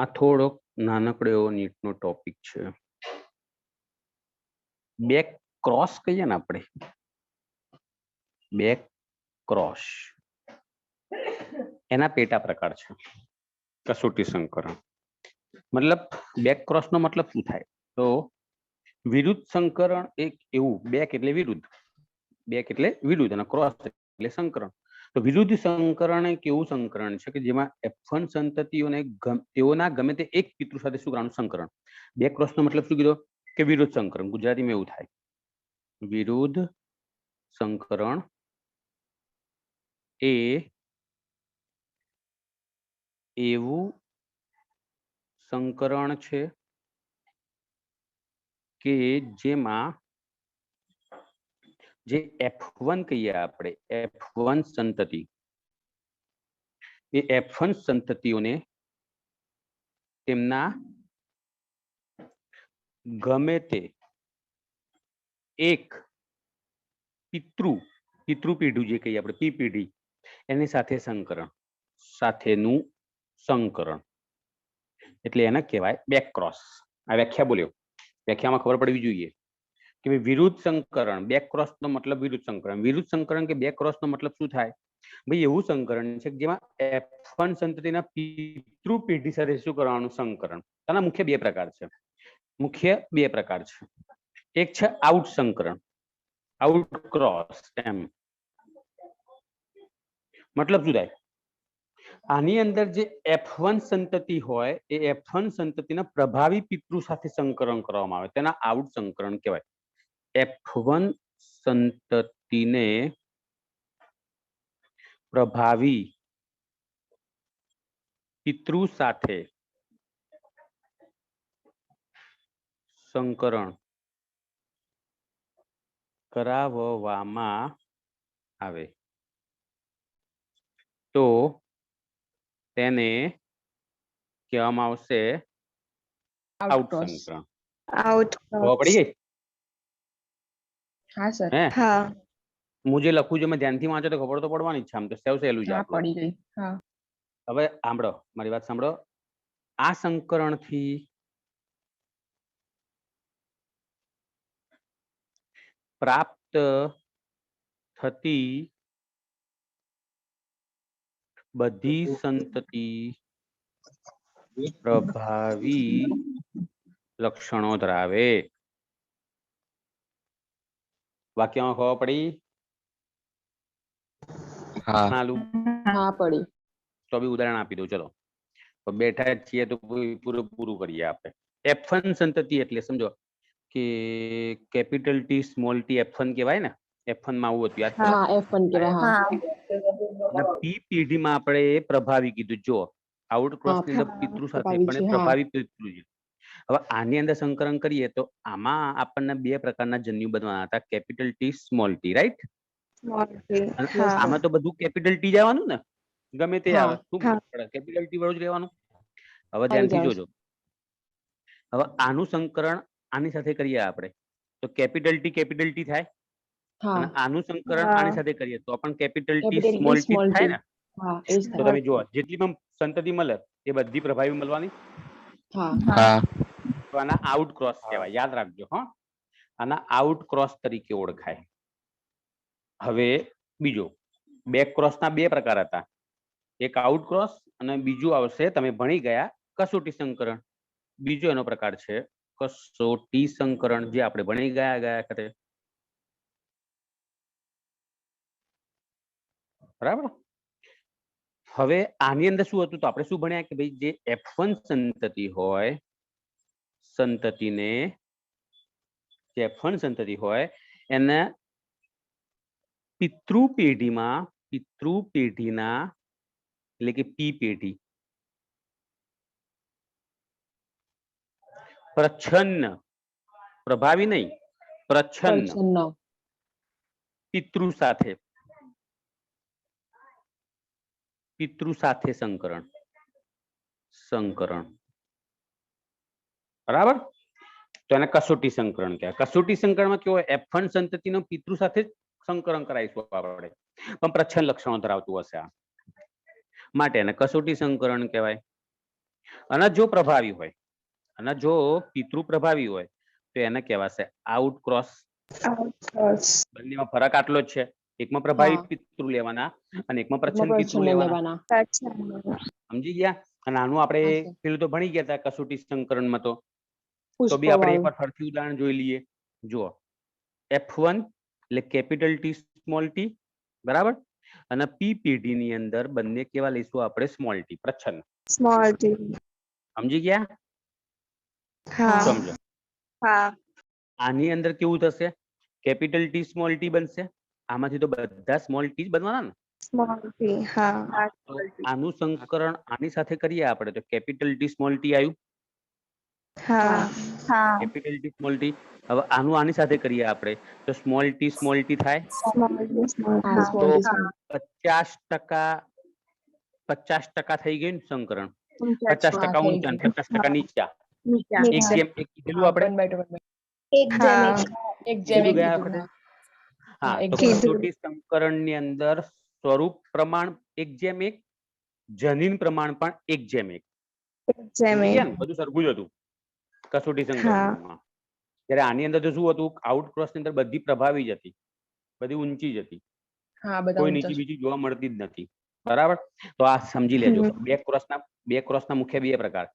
આ થોડોક નાનકડો એવો નીટનો ટોપિક છે. બેક ક્રોસ કહીએ ને આપણે, બેક ક્રોસ એના પેટા પ્રકાર છે કસોટી સંકરણ. મતલબ બેક ક્રોસ નો મતલબ શું થાય? તો વિરુદ્ધ સંકરણ એક એવું, બેક એટલે વિરુદ્ધ, બેક એટલે વિરુદ્ધ અને ક્રોસ એટલે સંકરણ. તો વિરુદ્ધ સંકરણ એક એવું સંકરણ છે કે જેમાં F1 સંતતિઓને તેઓના ગમે તે એક પિતૃ સાથે શું કરવાનું? સંકરણ. બેક ક્રોસ નો મતલબ શું કીધો? કે વિરુદ્ધ સંકરણ. ગુજરાતીમાં એવું થાય, વિરુદ્ધ સંકરણ એ એવું સંકરણ છે કે જેમાં જે F1 કહીએ આપણે, F1 સંતતિ, એ F1 સંતતિઓને તેમના ગમે તે એક પિતૃ પેઢી જે કહીએ આપણે, પી પેઢી, એની સાથે સંકરણ, સાથેનું સંકરણ, એટલે એને કહેવાય બેક ક્રોસ. આ વ્યાખ્યા બોલ્યો, વ્યાખ્યામાં ખબર પડવી જોઈએ કે ભાઈ વિરુદ્ધ સંકરણ, બેક ક્રોસ નો મતલબ વિરુદ્ધ સંકરણ. વિરુદ્ધ સંકરણ કે બેક ક્રોસ નો મતલબ શું થાય? ભાઈ એવું સંકરણ છે જેમાં F1 સંતતિના પિતૃ પેઢી સાથે શું કરવાનું? સંકરણ. તેના મુખ્ય બે પ્રકાર છે. એક છે આઉટ સંકરણ, આઉટ ક્રોસ. એમ મતલબ શું થાય? આની અંદર જે F1 સંતતિ હોય એ F1 સંતતિના પ્રભાવી પિતૃ સાથે સંકરણ કરવામાં આવે, તેના આઉટ સંકરણ કહેવાય. F1 સંતતિને પ્રભાવી પિતૃ સાથે સંકરણ કરાવવામાં આવે તો તેને કહેવામાં આવશે આઉટ સંકરણ. આઉટ ખબર પડી ગઈ? हाँ सर હે? हाँ હું જે લખું છું મેં ધ્યાનથી વાંચો તો ખબર તો પડવાની જ છે. આમ તો સેવ સહેલું છે हाँ આપણું. पड़ी गई हाँ હવે સાંભળો, મારી વાત સાંભળો. આ સંકરણથી પ્રાપ્ત થતી બધી સંતતિ પ્રભાવી લક્ષણો ધરાવે. વાક્યમાં ખબર પડી? हाँ નાલું हाँ पड़ी તો બી ઉદાહરણ આપી દઉં. ચલો, તો બેઠા જ છીએ તો પૂરું કરીએ આપણે. F1 સંતતિ એટલે સમજો કે capital T small T F1 કહેવાય ને. F1 માં આવું હતું, યાદ કરો. हाँ F1 के हाँ हाँ અને પી પેઢીમાં આપણે પ્રભાવી કીધું. જો આઉટ ક્રોસ ની અંદર પિતૃ સાથે प्रभावी પણ છે, એ હા. પ્રભાવી પિતૃ છે. હવે આની અંદર સંકરણ કરીએ તો આમાં આપણને બે પ્રકારના જન્યુ બનવાના હતા, capital T small T, right? અને हाँ આમાં તો બધું કેપિટલ ટી જ આવવાનું ને, ગમે તે હા, આવે, શું હા. ફરક પડે? કેપિટલ ટી વાળું જ રહેવાનું. હવે આવી ધ્યાનથી જાય. જોજો. હવે આનું સંકરણ આની સાથે કરીએ આપણે તો કેપિટલ ટી થાય, हाँ અને આનું સંકરણ આની સાથે કરીએ તો પણ capital T capital small T T small થાય टी ને. हाँ एज તો था તમે જુઓ, જેટલી પણ સંતતિ મળે એ બધી પ્રભાવી મળવાની. हाँ हाँ તો આના આઉટ ક્રોસ કહેવાય, યાદ રાખજો. હા, આના આઉટ ક્રોસ તરીકે ઓળખાય. હવે બીજો, બેક ક્રોસ ના બે પ્રકાર હતા, એક આઉટ ક્રોસ અને બીજું આવશે, તમે ભણી ગયા, કસોટી સંકરણ. બીજો એનો પ્રકાર છે કસોટી સંકરણ, જે આપણે ભણી ગયા વખતે. બરાબર. હવે આની અંદર શું હતું? તો આપણે શું ભણ્યા કે ભાઈ જે F1 સંતતિ હોય, સંતતિને, જે F1 સંતતિ હોય એને પિતૃ પેઢીના એટલે કે પી પેઢી પ્રચ્છન્ન, પ્રભાવી નહીં, પ્રચ્છન્ન प्रच्छन्न પિતૃ સાથે સંકરણ. બરાબર. તો એને કસોટી સંકરણ કહેવાય. કસોટી સંકરણમાં કેવો હોય? F1 સંતતિનો પિતૃ સાથે સંકરણ કરાવીશું આપણે, પણ પ્રચ્છન્ન લક્ષણો ધરાવતું હશે આ, માટે એને કસોટી સંકરણ કહેવાય. અને જો પ્રભાવી હોય અને જો પિતૃ પ્રભાવી હોય તો એને કહેવાશે આઉટ ક્રોસ. બંનેમાં ફરક આટલો જ છે, એકમાં પ્રભાવી પિતૃ લેવાના અને એકમાં પ્રચ્છન્ન પિતૃ લેવાના. સમજી ગયા? અને આનું આપણે પેલું તો ભણી ગયા હતા કસોટી સંકરણમાં, તો બી આપણે એકવાર ફરીથી ઉદાહરણ જોઈ લઈએ. જુઓ, F1 એટલે કેપિટલ ટી સ્મોલ ટી, બરાબર, અને પી પેઢી ની અંદર બંને કેવા લઈશું આપણે? સ્મોલ ટી, પ્રચ્છન્ન. Small T. સમજી ગયા? હા. સમજો. હા. આની અંદર કેવું થશે? કેપિટલ ટી સ્મોલ ટી બનશે. આમાંથી તો બધા સ્મોલ ટી જ બનવાના ને. Small T. હા. તો આનું સંકરણ આની સાથે કરીએ આપણે તો કેપિટલ ટી સ્મોલ ટી આવ્યું. હા. હા. Capital T small T. હવે આનું આની સાથે કરીએ આપણે તો સ્મોલ ટી થાય. Small T. તો 50% થઈ ગયું ને સંકરણ. 50% ઊંચા ને 50% નીચા. એક જેમ એક કીધેલું આપણે. એક જેમ એક. કીધું ગયા આપણે. હા, તો કસોટી સંકરણ ની અંદર સ્વરૂપ પ્રમાણ 1:1, જનીન પ્રમાણ પણ 1:1. બધું સરખું જ હતું કસોટી સંકરણમાં. ત્યારે આની અંદર તો શું હતું? આઉટ ક્રોસ ની અંદર બધી પ્રભાવી જ હતી, બધી ઊંચી જ હતી, કોઈ નીચી બીજી જોવા મળતી જ નથી. બરાબર? તો આ સમજી લેજો. બે ક્રોસના મુખ્ય બે પ્રકાર,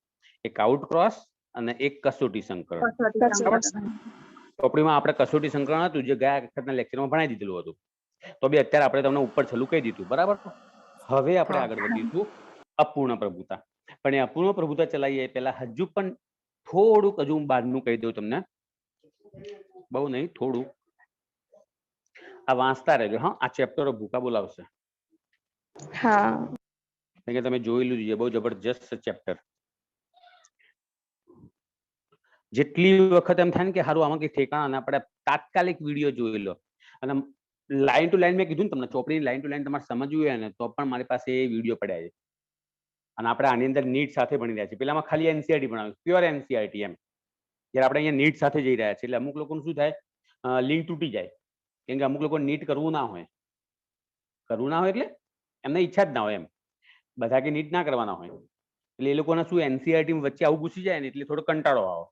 એક આઉટ ક્રોસ અને એક કસોટી સંકરણ. ચોપડીમાં આપણે કસોટી સંકરણ હતું જે ગયા વખતના લેક્ચરમાં ભણાવી દીધેલું હતું, તો બી અત્યારે આપણે તમને ઉપર છેલ્લું કહી દીધું. બરાબર? હવે આપણે આગળ વધીશું અપૂર્ણ પ્રભુતા. પણ એ અપૂર્ણ પ્રભુતા ચલાવીએ પહેલા હજુ પણ થોડુંક હજુ હું બહારનું કહી દઉં તમને, બહુ નહીં, થોડું. આ વાંચતા રહેજો. હા, આ ચેપ્ટરો ભૂકા બોલાવશે. હા. કે તમે જોયેલું છે, બહુ જબરજસ્ત ચેપ્ટર. જેટલી વખત એમ થાય ને કે સારું આમાં કઈ ઠેકાણા, આપણે તાત્કાલિક વિડીયો જોઈ લો. અને લાઈન ટુ લાઈન મેં કીધું ને તમને, ચોપડીની લાઈન ટુ લાઈન તમારે સમજવું હોય ને તો પણ મારી પાસે એ વિડીયો પડ્યા છે. અને આપણે આની અંદર નીટ સાથે ભણી રહ્યા છીએ. પેલામાં ખાલી એનસીઆરટી ભણાવ્યું, પ્યોર એનસીઆરટી એમ. જ્યારે આપણે અહીંયા નીટ સાથે જઈ રહ્યા છીએ એટલે અમુક લોકોનું શું થાય, લિંક તૂટી જાય. કેમ કે અમુક લોકો નીટ કરવું ના હોય એટલે એમને ઈચ્છા જ ના હોય એમ. બધા કે નીટ ના કરવાના હોય એટલે એ લોકોને શું એનસીઆરટી વચ્ચે આવું ઘૂસી જાય ને એટલે થોડો કંટાળો આવે.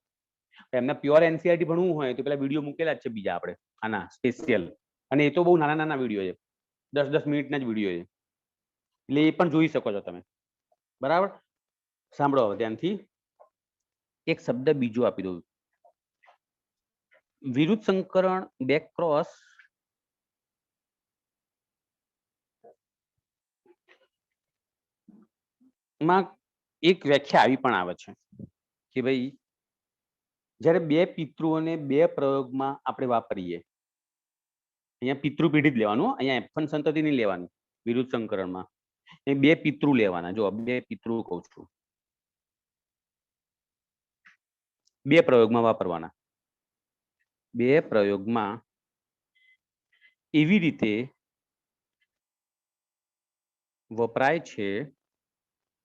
એમને પ્યોર એનસીઆરટી ભણવું હોય તો પેલા વિડીયો મૂકેલા જ છે બીજા આપણે આના સ્પેશિયલ, અને એ તો બહુ નાના નાના વિડીયો છે, 10-10 મિનિટના જ વિડીયો છે, એટલે એ પણ જોઈ શકો છો તમે. બરાબર? સાંભળો હવે ધ્યાનથી. એક શબ્દ બીજો આપી દઉં. વિરુદ્ધ સંકરણ, બેક ક્રોસ માં એક વ્યાખ્યા આવી પણ આવે છે કે ભાઈ જ્યારે બે પિતૃઓને બે પ્રયોગમાં આપણે વાપરીએ, અહીંયા પિતૃ પેઢી જ લેવાનું, અહીંયા F1 સંતતિ નહીં લેવાનું. વિરુદ્ધ સંકરણમાં એ બે પિતૃ લેવાના. જો બે પિતૃ કહું છું, બે પ્રયોગમાં વાપરવાના. બે પ્રયોગમાં એવી રીતે વપરાય છે,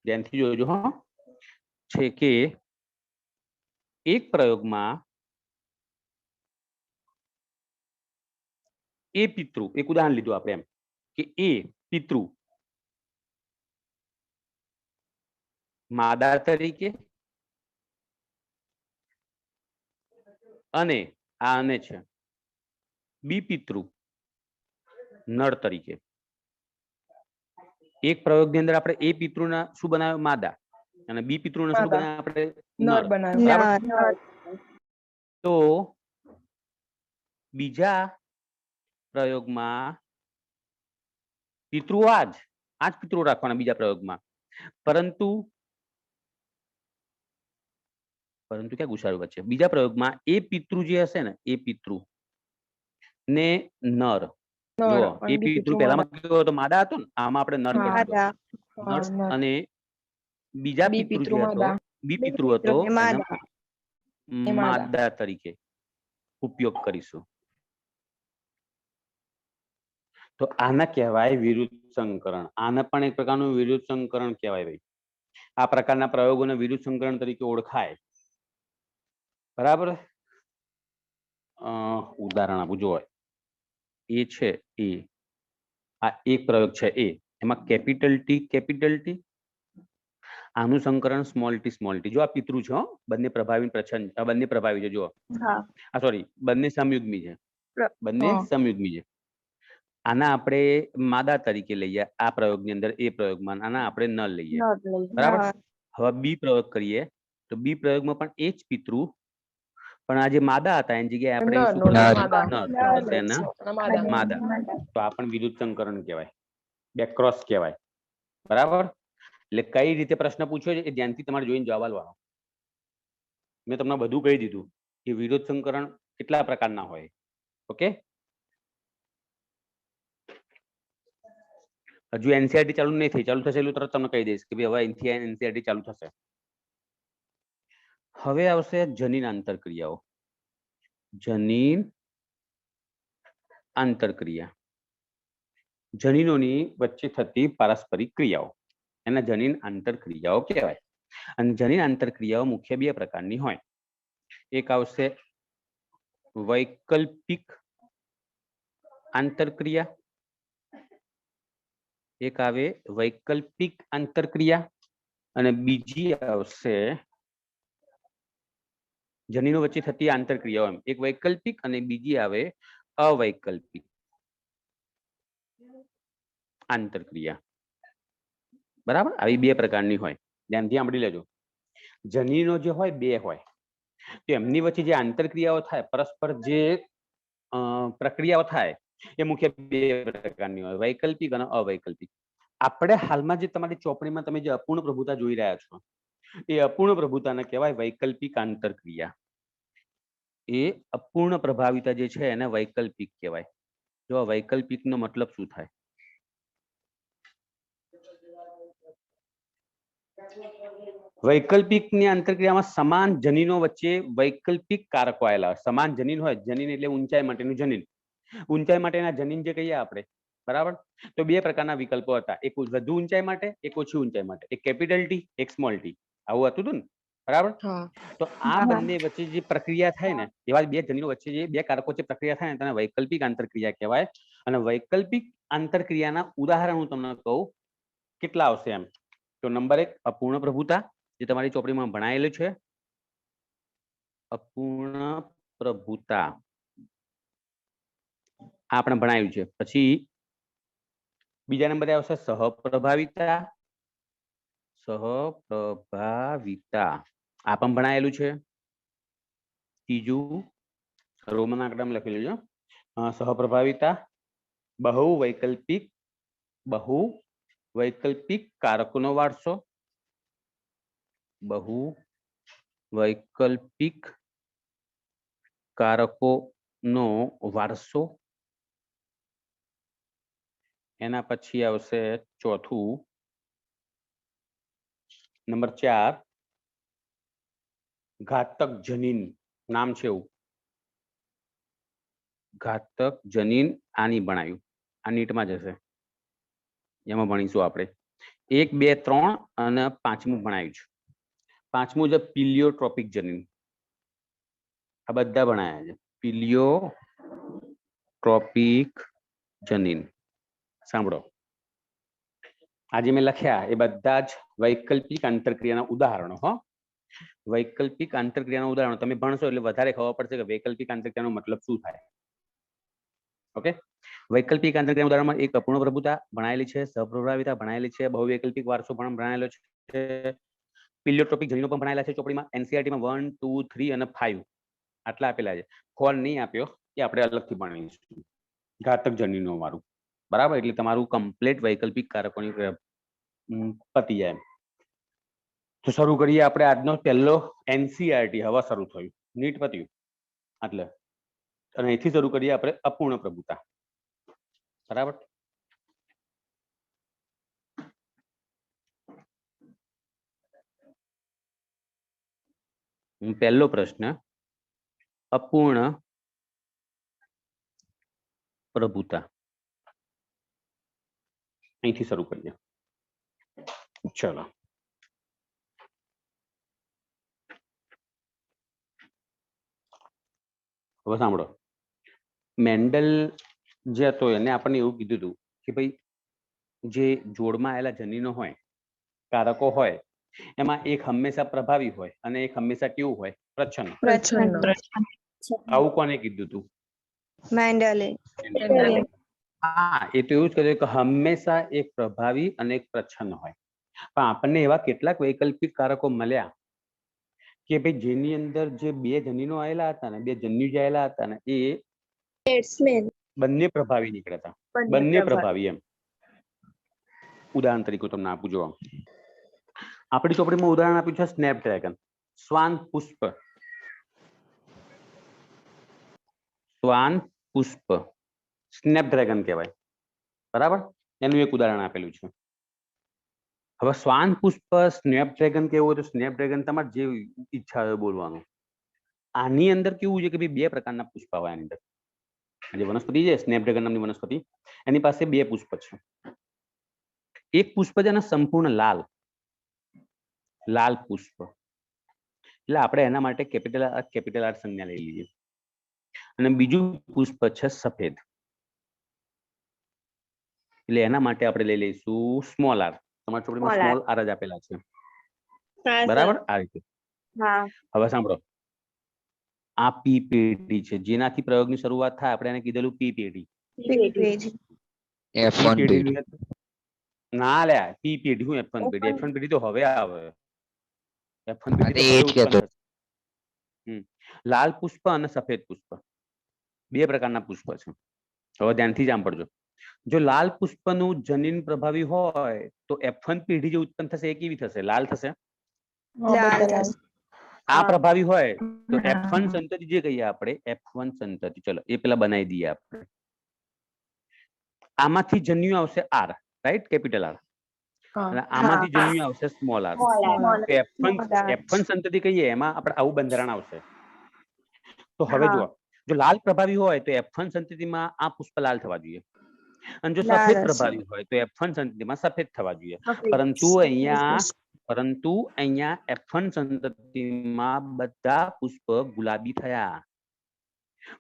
ધ્યાનથી જોજો હા, છે કે એક પ્રયોગમાં એ પિતૃ, એક ઉદાહરણ લીધું આપણે એમ કે એ પિતૃ માદા તરીકે અને આ અને છે બી પિતૃ નર તરીકે. એક પ્રયોગની અંદર આપણે એ પિતૃના શું બનાવ્યો? માદા. અને બી પિતૃને શું બનાવ્યા આપણે? નર. બરાબર? તો બીજા પ્રયોગમાં પિતૃ આ જ પિતૃ રાખવાના બીજા પ્રયોગમાં, પરંતુ ક્યાં ગુસારું વચ્ચે? બીજા પ્રયોગમાં એ પિતૃ જે હશે ને, એ પિતૃ ને નર. જો એ પિતૃ પહેલામાં કેવો હતો? માદા હતો ને, આમાં આપણે નર કરી દીધો. નર. અને બીજા પિતૃ જે હતો, બી પિતૃ હતો, માદા તરીકે ઉપયોગ કરીશું. તો આના કહેવાય વિરુદ્ધ સંકરણ. આને પણ એક પ્રકારનું વિરુદ્ધ સંકરણ કહેવાય ભાઈ. આ પ્રકારના પ્રયોગોને વિરુદ્ધ સંકરણ તરીકે ઓળખાય. બરાબર? ઉદાહરણ આપું, જો એ છે એ, આ એક પ્રયોગ છે એ, એમાં કેપિટલ ટી આનું સંકરણ સ્મોલ ટી જો આ પિતૃ છે હો, બંને પ્રભાવી પ્રચ્છન્ન બંને પ્રભાવી છે જો હા આ સોરી બંને સમયુગ્મી છે, બંને હા. સમયુગ્મી છે. આના આપણે માદા તરીકે લઈએ આ પ્રયોગની અંદર, એ પ્રયોગમાં આના આપણે ન લઈએ, બરાબર. હવે બી પ્રયોગ કરીએ તો બી પ્રયોગમાં પણ એ જ પિતૃ, પણ આ જે માદા હતા એની જગ્યાએ આપણે નર શું નો કરીએ? માદા. નર તો એના માદા. માદા. તો આ પણ વિરુદ્ધ સંકરણ કહેવાય, બે ક્રોસ કહેવાય, બરાબર. એટલે કઈ રીતે પ્રશ્ન પૂછ્યો છે એ ધ્યાનથી તમારે જોઈને જવાબ આપવાનો. મેં તમને બધું કહી દીધું કે વિરોધ સંકરણ કેટલા પ્રકારના હોય. ઓકે, હજુ એનસીઆરટી ચાલુ નહીં થઈ, ચાલુ થશે એટલું તરત તમને કહી દઈશ કે ભાઈ હવે અહીંથી એનસીઆરટી ચાલુ થશે. હવે આવશે જનીન આંતરક્રિયાઓ. જનીન આંતરક્રિયા, જનીનોની વચ્ચે થતી પારસ્પરિક ક્રિયાઓ એના જનીન આંતરક્રિયાઓ કહેવાય. અને જનીન આંતરક્રિયાઓ મુખ્ય બે પ્રકારની હોય. એક આવશે વૈકલ્પિક આંતરક્રિયા, એક આવે વૈકલ્પિક આંતરક્રિયા અને બીજી આવશે જનીનો વચ્ચે થતી આંતરક્રિયાઓ. એમ એક વૈકલ્પિક અને બીજી આવે અવૈકલ્પિક આંતરક્રિયા, બરાબર. આવી બે પ્રકારની હોય, ધ્યાનથી સાંભળી લેજો. જનીનો જે હોય બે હોય, તો એમની વચ્ચે જે આંતરક્રિયાઓ થાય, પરસ્પર જે પ્રક્રિયાઓ થાય એ મુખ્ય બે પ્રકારની હોય, વૈકલ્પિક અને અવૈકલ્પિક. આપણે હાલમાં જે તમારી ચોપડીમાં તમે જે અપૂર્ણ પ્રભુતા જોઈ રહ્યા છો એ અપૂર્ણ પ્રભુતાને કહેવાય વૈકલ્પિક આંતરક્રિયા. એ અપૂર્ણ પ્રભાવિતા જે છે એને વૈકલ્પિક કહેવાય. જો વૈકલ્પિક નો મતલબ શું થાય? વૈકલ્પિકની આંતરક્રિયામાં સમાન જનીનો વચ્ચે વૈકલ્પિક કારકો આવેલા હોય. સમાન જનીન હોય, જનીન એટલે ઊંચાઈ માટેનું જનીન, ઊંચાઈ માટેના જનીન જે કહીએ આપણે, બરાબર. તો બે પ્રકારના વિકલ્પો હતા, એક વધુ ઊંચાઈ માટે, એક ઓછી ઊંચાઈ માટે, એક કેપિટલ ટી, એક સ્મોલ ટી, આવું હતું ને, બરાબર. તો આ બંને વચ્ચે જે પ્રક્રિયા થાય ને, એવા બે જનીનો વચ્ચે જે બે કારકો વચ્ચે પ્રક્રિયા થાય ને તેને વૈકલ્પિક આંતરક્રિયા કહેવાય. અને વૈકલ્પિક આંતરક્રિયાના ઉદાહરણ હું તમને કહું કેટલા આવશે એમ. તો નંબર 1 અપૂર્ણ પ્રભુતા, જે તમારી ચોપડીમાં ભણાયેલું છે, અપૂર્ણ પ્રભુતા આપણે ભણાવ્યું છે. પછી બીજા નંબરે આવશે સહપ્રભાવિતા, સહપ્રભાવિતા આ પણ ભણાયેલું છે. ત્રીજું રોમન આંકડામાં લખેલું છે સહપ્રભાવિતા, બહુ વૈકલ્પિક કારકોનો વારસો, બહુ વૈકલ્પિક કારકોનો વારસો. એના પછી આવશે ચોથું નંબર 4 ઘાતક જનીન, નામ છે એવું, ઘાતક જનીન. આની ભણાયું, આ નીટમાં જશે, એમાં ભણીશું આપણે. 1, 2, 3 અને 5મું ભણાયું છે. 5મું છે પિલિયોટ્રોપિક જનીન. આ બધા ભણાયા છે, પિલિયોટ્રોપિક જનીન. સાંભળો, આજે મેં લખ્યા એ બધા જ વૈકલ્પિક આંતરક્રિયાના ઉદાહરણો. હો, વૈકલ્પિક આંતરક્રિયાના ઉદાહરણો તમે ભણશો એટલે વધારે ખબર પડશે કે વૈકલ્પિક આંતરક્રિયાનો મતલબ શું થાય. ઓકે, વૈકલ્પિક આંતરક્રિયાના ઉદાહરણમાં એક અપૂર્ણ પ્રભુતા ભણાયેલી છે, સહપ્રભાવિતા ભણાયેલી છે, બહુવૈકલ્પિક વારસો પણ ભણાયેલો છે, પિલિયોટ્રોપિક જનીનો પણ ભણાયેલા છે ચોપડીમાં. એનસીઆરટીમાં 1, 2, 3 અને 5 આટલા આપેલા છે. 4 નહીં આપ્યો એ આપણે અલગથી ભણીશું, ઘાતક જનીનો વાળું, બરાબર. એટલે તમારું કમ્પ્લીટ વૈકલ્પિક કારકોની પતી જાય. તો શરૂ કરીએ આપણે આજનો પહેલો એનસીઆરટી. હવે શરૂ થયું, નીટ પત્યું એટલે, અને અહીંથી શરૂ કરીએ આપણે અપૂર્ણ પ્રભુતા, બરાબર. પહેલો પ્રશ્ન, અપૂર્ણ પ્રભુતા, અહીંથી શરૂ કરીએ. ચલો, હવે સાંભળો. મેન્ડલ જે હતો એને આપણને એવું કીધું હતું કે ભાઈ જે જોડમાં આવેલા જનીનો હોય, કારકો હોય, એમાં એક હંમેશા પ્રભાવી હોય અને એક હંમેશા કેવું હોય? પ્રચ્છન્ન. પ્રચ્છન્ન. આવું કોને કીધું તું? મેન્ડલે. હા, એ તો એવું જ કહ્યું કે હંમેશા એક પ્રભાવી અને એક પ્રચ્છન્ન હોય. પણ આપણને એવા કેટલાક વૈકલ્પિક કારકો મળ્યા કે ભાઈ જેની અંદર જે બે જનીનો આવેલા હતા ને, બે જન્યુ જે આવેલા હતા ને, એ બંને પ્રભાવી નીકળ્યા હતા. બંને પ્રભાવી એમ. ઉદાહરણ તરીકે તમને આપું, જો આપણી ચોપડીમાં ઉદાહરણ આપ્યું છે સ્નેપડ્રેગન, શ્વાન પુષ્પ. શ્વાન પુષ્પ સ્નેપડ્રેગન કહેવાય, બરાબર? એનું એક ઉદાહરણ આપેલું છે. હવે શ્વાન પુષ્પ સ્નેપડ્રેગન કેવું હોય તો સ્નેપડ્રેગન તમારે જે ઈચ્છા હોય બોલવાનું. આની અંદર કેવું છે કે ભાઈ બે પ્રકારના પુષ્પ આવે આની અંદર. જે વનસ્પતિ છે સ્નેપડ્રેગન નામની વનસ્પતિ, એની પાસે બે પુષ્પ છે. એક પુષ્પ છે ને સંપૂર્ણ લાલ, લાલ પુષ્પ. એટલે આપણે એના માટે કેપિટલ આર સંજ્ઞા લઈ લઈએ. અને બીજું પુષ્પ છે સફેદ, એટલે એના માટે આપણે લઈ લઈશું સ્મોલ આર. તમારી ચોપડીમાં સ્મોલ આર જ આપેલા છે, બરાબર? આ રીતે. હવે સાંભળો, આ પી પેઢી છે, જેનાથી પ્રયોગની શરૂઆત થાય આપણે એને કીધેલું પી પેઢી. F1 પેઢી. ના લ્યા, પી પેઢી હું F1 પેઢી? F1 પેઢી તો હવે આવે. F1 હા, પેઢી તો તે હવે એ જ કહેતો. ઉત્પન્ન થશે. લાલ પુષ્પ અને સફેદ પુષ્પ બે પ્રકારના પુષ્પ છે. હવે ધ્યાનથી જ આમ પડજો. જો લાલ પુષ્પનું જનીન પ્રભાવી હોય તો F1 પેઢી જે ઉત્પન્ન થશે એ કેવી થશે? લાલ થશે. આ પ્રભાવી હોય તો F1 સંતતિ જે કહીએ આપણે, F1 સંતતિ, ચલો એ પેલા બનાવી દઈએ આપણે. આમાંથી જન્યુ આવશે આર, રાઈટ? Capital R. અને આમાંથી જન્યુ આવશે સ્મોલ આર. F1 સંતતિ કહીએ એમાં આપણે આવું બંધારણ આવશે. તો હવે જુઓ, જો લાલ પ્રભાવી હોય તો F1 સંતતિમાં આ પુષ્પ લાલ થવા જોઈએ, અને જો સફેદ પ્રભાવી હોય તો F1 સંતતિમાં સફેદ થવા જોઈએ. પરંતુ અહીંયા F1 સંતતિમાં બધા પુષ્પ ગુલાબી થયા.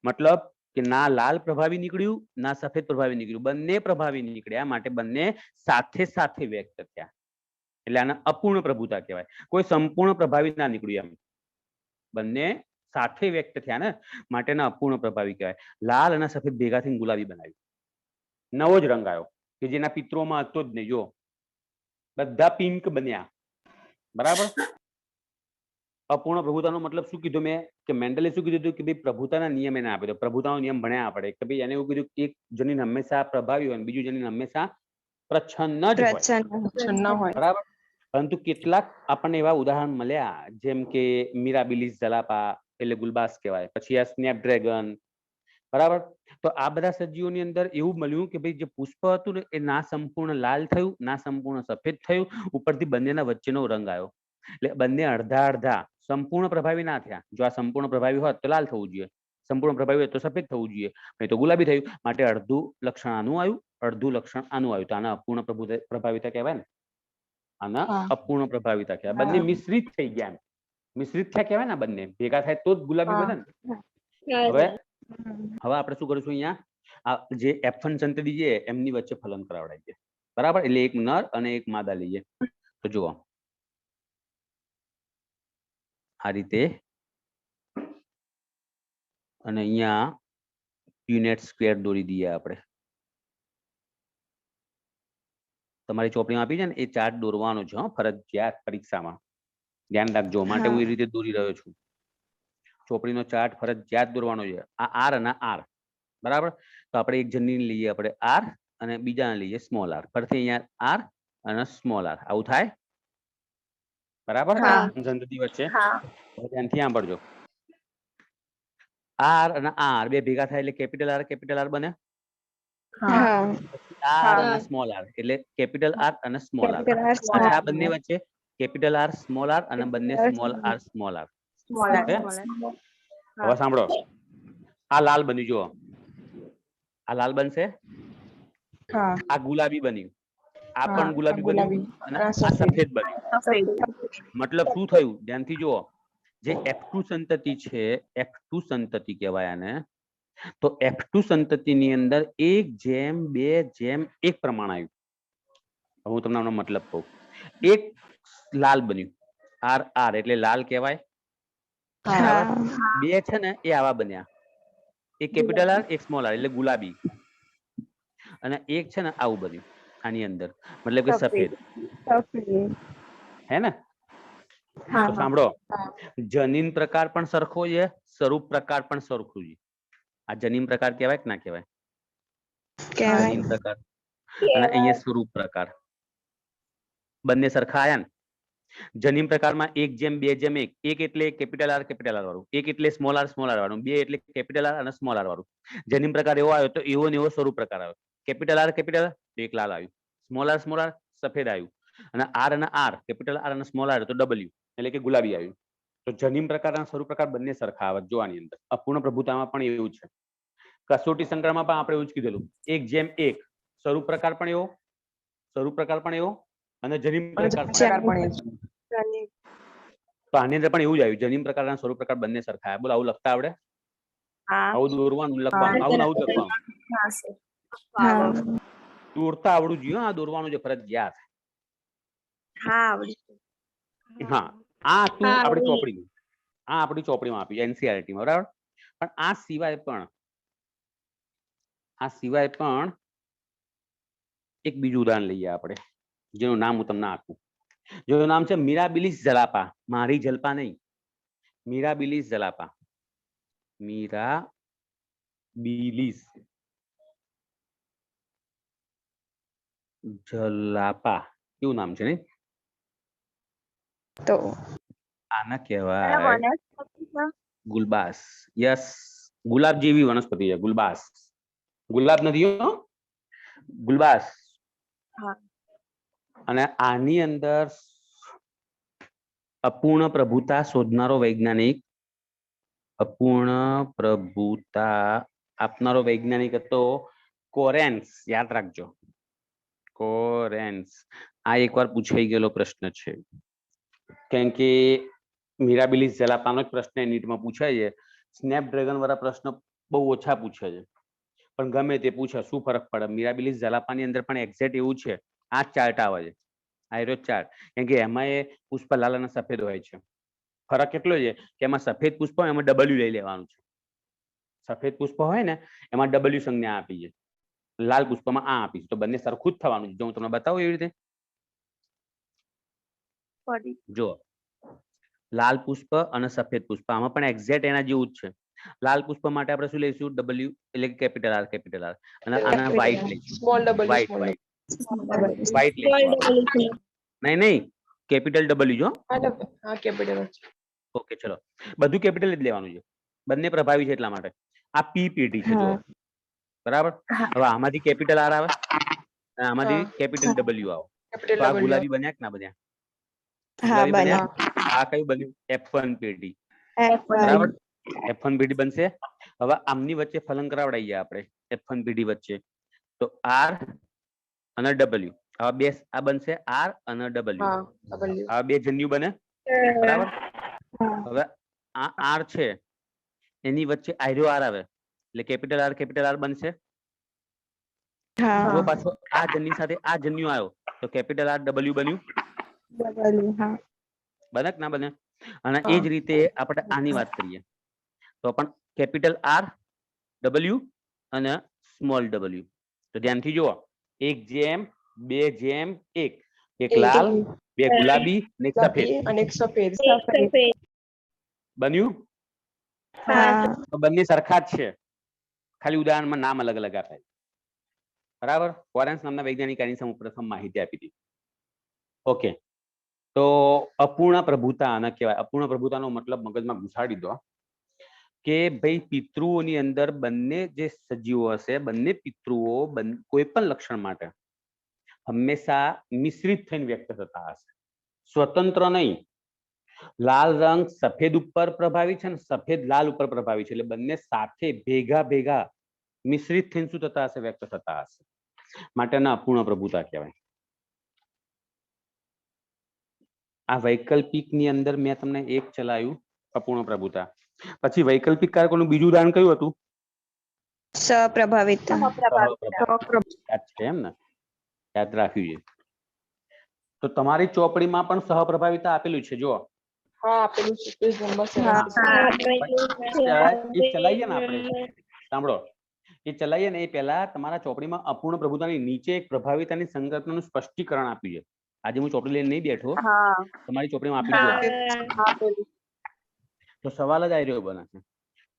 મતલબ કે ના લાલ પ્રભાવી નીકળ્યું, ના સફેદ પ્રભાવી નીકળ્યું, બંને પ્રભાવી નીકળ્યા. માટે બંને સાથે સાથે વ્યક્ત થયા. એટલે આને અપૂર્ણ પ્રભુતા કહેવાય. કોઈ સંપૂર્ણ પ્રભાવી ના નીકળ્યું, એમ બંને સાથે વ્યક્ત થયા ને, માટે અપૂર્ણ પ્રભાવી કહેવાય. લાલ અને સફેદ ભેગા થઈને ગુલાબી બનાવ્યું, નવો જ રંગ આવ્યો કે જેના પિત્રોમાં હતો જ નહીં. જો બધા પિંક બન્યા, બરાબર? અપૂર્ણ પ્રભુતાનો મતલબ શું કીધું મેં? કે મેન્ડલે શું કીધું હતું કે ભાઈ પ્રભુતાના નિયમ એને આપ્યો. પ્રભુતાનો નિયમ ભણ્યા આપણે કે ભાઈ એને એવું કીધું કે એક જનીન હંમેશા પ્રભાવી હોય, બીજું જનીન હંમેશા પ્રચ્છન્ન જ હોય, બરાબર? પરંતુ કેટલાક આપણને એવા ઉદાહરણ મળ્યા, જેમ કે મિરાબિલિસ ઝલાપા, એટલે ગુલબાસ કહેવાય. પછી આ સ્નેપડ્રેગન, બરાબર? તો આ બધા સજીવોની અંદર એવું મળ્યું કે ભાઈ જે પુષ્પ હતું ને એ ના સંપૂર્ણ લાલ થયું, ના સંપૂર્ણ સફેદ થયું, ઉપરથી બંનેના વચ્ચેનો રંગ આવ્યો. એટલે બંને અડધા અડધા, સંપૂર્ણ પ્રભાવી ના થયા. જો આ સંપૂર્ણ પ્રભાવી હોત તો લાલ થવું જોઈએ, સંપૂર્ણ પ્રભાવી હોય તો સફેદ થવું જોઈએ, નહીં તો ગુલાબી થયું. માટે અડધું લક્ષણ આનું આવ્યું, અડધું લક્ષણ આનું આવ્યું. તો આને અપૂર્ણ પ્રભાવિતા કહેવાય ને. આના અપૂર્ણ પ્રભાવિતા કહેવાય. બંને મિશ્રિત થઈ ગયા, એમ મિશ્રિત થયા કહેવાય ને. બંને ભેગા થાય તો જ ગુલાબી બને ને. હવે આપણે શું કરીશું? અહીંયા આ જે F1 સંતતિ છે એમની વચ્ચે ફલન કરાવડાવીએ, બરાબર? એટલે એક નર અને એક માદા લઈએ. તો જુઓ આ રીતે, અને અહીંયા યુનિટ સ્ક્વેર દોરી દઈએ આપણે. તમારી ચોપડીમાં આપી છે ને એ ચાર્ટ દોરવાનો છે, ફરજિયાત પરીક્ષામાં. ધ્યાન રાખજો, માટે હું એ રીતે દોરી રહ્યો છું. ચોપડીનો ચાર્ટ ફરજિયાત દોરવાનો છે. આ આર અને આર, બરાબર? તો આપણે એક જનીન લઈએ, આપણે આર, અને બીજાને લઈએ સ્મોલ આર. ફરીથી અહીંયા આર અને સ્મોલ આર, આવું થાય, બરાબર? સંતતિ વચ્ચે ધ્યાનથી સાંભળજો. આર અને આર બે ભેગા થાય એટલે કેપિટલ આર બને. આર અને સ્મોલ આર એટલે કેપિટલ આર અને સ્મોલ આર. આ બંને વચ્ચે કેપિટલ આર સ્મોલ આર અને બંને સ્મોલ આર સ્મોલ આર. હવે સાંભળો, આ લાલ બન્યું, જુઓ આ લાલ બનશે, આ ગુલાબી બન્યું, આ પણ ગુલાબી બન્યું, અને આ સફેદ બન્યું. મતલબ શું થયું? ધ્યાનથી જુઓ. જે F2 સંતતિ છે, F2 સંતતિ કહેવાય આને. તો F2 સંતતિની અંદર 1:2:1 પ્રમાણ આવ્યું. હું તમને આનો મતલબ કહું. એક લાલ બન્યું, આર આર એટલે લાલ કહેવાય. હા હા બે છે ને એ આવા બન્યા, એક કેપિટલ આર એક સ્મોલ આર એટલે ગુલાબી, અને એક છે ને આવું બન્યું આની અંદર, મતલબ કે સફેદ. સફેદ હે ને? હા તો સાંભળો, હા જનીન પ્રકાર પણ સરખો છે, સ્વરૂપ પ્રકાર પણ સરખું છે. આ જનીન પ્રકાર કહેવાય કે ના કહેવાય? કહેવાય જનીન પ્રકાર અને અહીંયા સ્વરૂપ પ્રકાર બંને સરખા આયા ને. જનીન પ્રકારમાં 1:2:1, એક એટલે કેપિટલ આર વાળું, એક એટલે સ્મોલ આર વાળું, બે એટલે કેપિટલ આર અને સ્મોલ આર વાળું. જનીન પ્રકાર એવો આવ્યો તો એવો ને એવો સ્વરૂપ પ્રકાર આવ્યો. કેપિટલ આર તો એક લાલ આવ્યું, સ્મોલ આર સફેદ આવ્યું, અને આર કેપિટલ આર અને સ્મોલ આર તો ડબલ્યુ એટલે કે ગુલાબી આવ્યું. તો જનીન પ્રકાર અને સ્વરૂપ પ્રકાર બંને સરખા આવે જોવાની અંદર. અપૂર્ણ પ્રભુતામાં પણ એવું છે. કસોટી સંકરમાં પણ આપણે એવું જ કીધેલું, 1:1, સ્વરૂપ પ્રકાર પણ એવો અને જનીન પ્રકાર પણ એવો. તો આની અંદર પણ એવું જ આવ્યું, જનીન પ્રકાર અને સ્વરૂપ પ્રકાર બંને સરખા આવ્યા. બોલો, આવું લખતા આવડે? આવું દોરવાનું, લખવાનું, આવું ને આવું જ લખવાનું. હા દોરતા આવડવું જોઈએ. આ દોરવાનું જે ફરજિયાત. હા, આ તું આપણી ચોપડી, આ આપણી ચોપડીમાં આપ્યું NCERT માં, બરાબર. પણ આ સિવાય પણ એક બીજું ઉદાહરણ લઈએ આપણે, જેનું નામ હું તમને આપું. જેનું નામ છે મિરાબિલિસ ઝલાપા. મારી જલપા નહીં, મિરાબિલિસ ઝલાપા. મિરાબિલિસ ઝલાપા કેવું નામ છે ને? તો આના કહેવાય ગુલબાસ. યસ, ગુલાબ જેવી વનસ્પતિ છે ગુલબાસ. ગુલાબ નથી હો, ગુલબાસ. અને આની અંદર અપૂર્ણ પ્રભુતા શોધનારો વૈજ્ઞાનિક, અપૂર્ણ પ્રભુતા આપનારો વૈજ્ઞાનિક હતો કોરેન્સ. યાદ રાખજો, કોરેન્સ. આ એકવાર પૂછાઈ ગયેલો પ્રશ્ન છે, કેમ કે મિરાબિલિસ ઝલાપાનો જ પ્રશ્ન નીટમાં પૂછાય છે. સ્નેપડ્રેગન વાળા પ્રશ્ન બહુ ઓછા પૂછે છે, પણ ગમે તે પૂછે, શું ફરક પડે. મિરાબિલિસ ઝલાપાની અંદર પણ એક્ઝેક્ટ એવું છે, આ ચાર્ટ આવે છે, આયરો ચાર્ટ. કેમ કે એમાં એ પુષ્પ લાલ અને સફેદ હોય છે. ફરક એટલો છે કે એમાં સફેદ પુષ્પ હોય એમાં ડબલ્યુ લઈ લેવાનું છે. સફેદ પુષ્પ હોય ને એમાં ડબલ્યુ સંજ્ઞા આપી છે, લાલ પુષ્પમાં આ આપી છે. તો બંને સરખું જ થવાનું છે. જો હું તમને બતાવું એવી રીતે, જો લાલ પુષ્પ અને સફેદ પુષ્પ, આમાં પણ એક્ઝેક્ટ એના જેવું જ છે. લાલ પુષ્પ માટે આપણે શું લઈશું? ડબલ્યુ એટલે કે કેપિટલ આર, અને આના વ્હાઈટ લઈશું. Small W white small white white લઈશું આપણે. નહીં, કેપિટલ ડબલ્યુ જો. હા કેપિટલ. ઓકે, ચલો, બધું કેપિટલ જ લેવાનું છે, બંને પ્રભાવી છે એટલા માટે. આ પીપીટી છે જો, બરાબર. હવે આમાંથી કેપિટલ આર આવે અને આમાંથી કેપિટલ ડબલ્યુ આવે. કેપિટલ તો આ ડબલ્યુ. ગુલાબી બન્યા કે ના બન્યા? હા ગુલાબી બને બન્યા. આ કયું બન્યું? F1 પેઢી, બરાબર. F1 પેઢી બનશે. હવે આમની વચ્ચે ફલન કરાવડાઈએ આપણે F1 પેઢી વચ્ચે. તો આર અને ડબલ્યુ, હવે બે આ બનશે આર અને ડબલ્યુ. હા ડબલ્યુ. આ બે જન્યુ બને, બરાબર. હવે આ આર છે, એની વચ્ચે આયરો આર આવે એટલે કેપિટલ આર બનશે. જો પાછો આ જન્યુ સાથે આ જન્યુ આવ્યો તો કેપિટલ આર ડબલ્યુ બન્યું. બને કે ના બને? અને એ જ રીતે આપણે આની વાત કરીએ તો પણ કેપિટલ આર ડબલ્યુ અને સ્મોલ ડબલ્યુ. તો ધ્યાનથી જુઓ, 1:2:1, એક લાલ, બે ગુલાબી ને એક સફેદ અને એક સફેદ. બન્યું. તો બંને સરખા જ છે, ખાલી ઉદાહરણમાં નામ અલગ અલગ આપ્યા. બરાબર. કોરેન્સ નામના વૈજ્ઞાનિક આની સૌપ્રથમ માહિતી આપી હતી. ઓકે, તો અપૂર્ણ પ્રભુતા આને કહેવાય. અપૂર્ણ પ્રભુતાનો મતલબ મગજમાં ઘુસાડી દો કે ભાઈ પિતૃઓની અંદર બંને જે સજીવો હશે, બંને પિતૃઓ કોઈ પણ લક્ષણ માટે હંમેશા મિશ્રિત થઈને વ્યક્ત થતા હશે, સ્વતંત્ર નહીં. લાલ રંગ સફેદ ઉપર પ્રભાવી છે ને સફેદ લાલ ઉપર પ્રભાવી છે, એટલે બંને સાથે ભેગા મિશ્રિત થઈને શું થતા હશે? વ્યક્ત થતા હશે. માટેના અપૂર્ણ પ્રભુતા કહેવાય. આ વૈકલ્પિક ની અંદર મેં તમને એક ચલાવ્યું અપૂર્ણ પ્રભુતા. પછી વૈકલ્પિક કારકોનું બીજું ઉદાહરણ કયું હતું? સપ્રભાવિતા. યાદ છે એમ ને? યાદ રાખ્યું છે. તો તમારી ચોપડીમાં પણ સહપ્રભાવિતા આપેલું છે. જો હા આપેલું છે પેજ નંબર હા 76 એ ચલાવીએ ને આપણે, સાંભળો, એ ચલાવીએ ને એ પહેલા તમારા ચોપડીમાં અપૂર્ણ પ્રભુતાની નીચે એક પ્રભાવિતાની સંકલ્પનાનું સ્પષ્ટીકરણ આપ્યું છે. આજે હું ચોપડી લઈને નહીં બેઠો, હા તમારી ચોપડીમાં આપી દો. હા આપેલું તો સવાલ જ આવી રહ્યો બને છે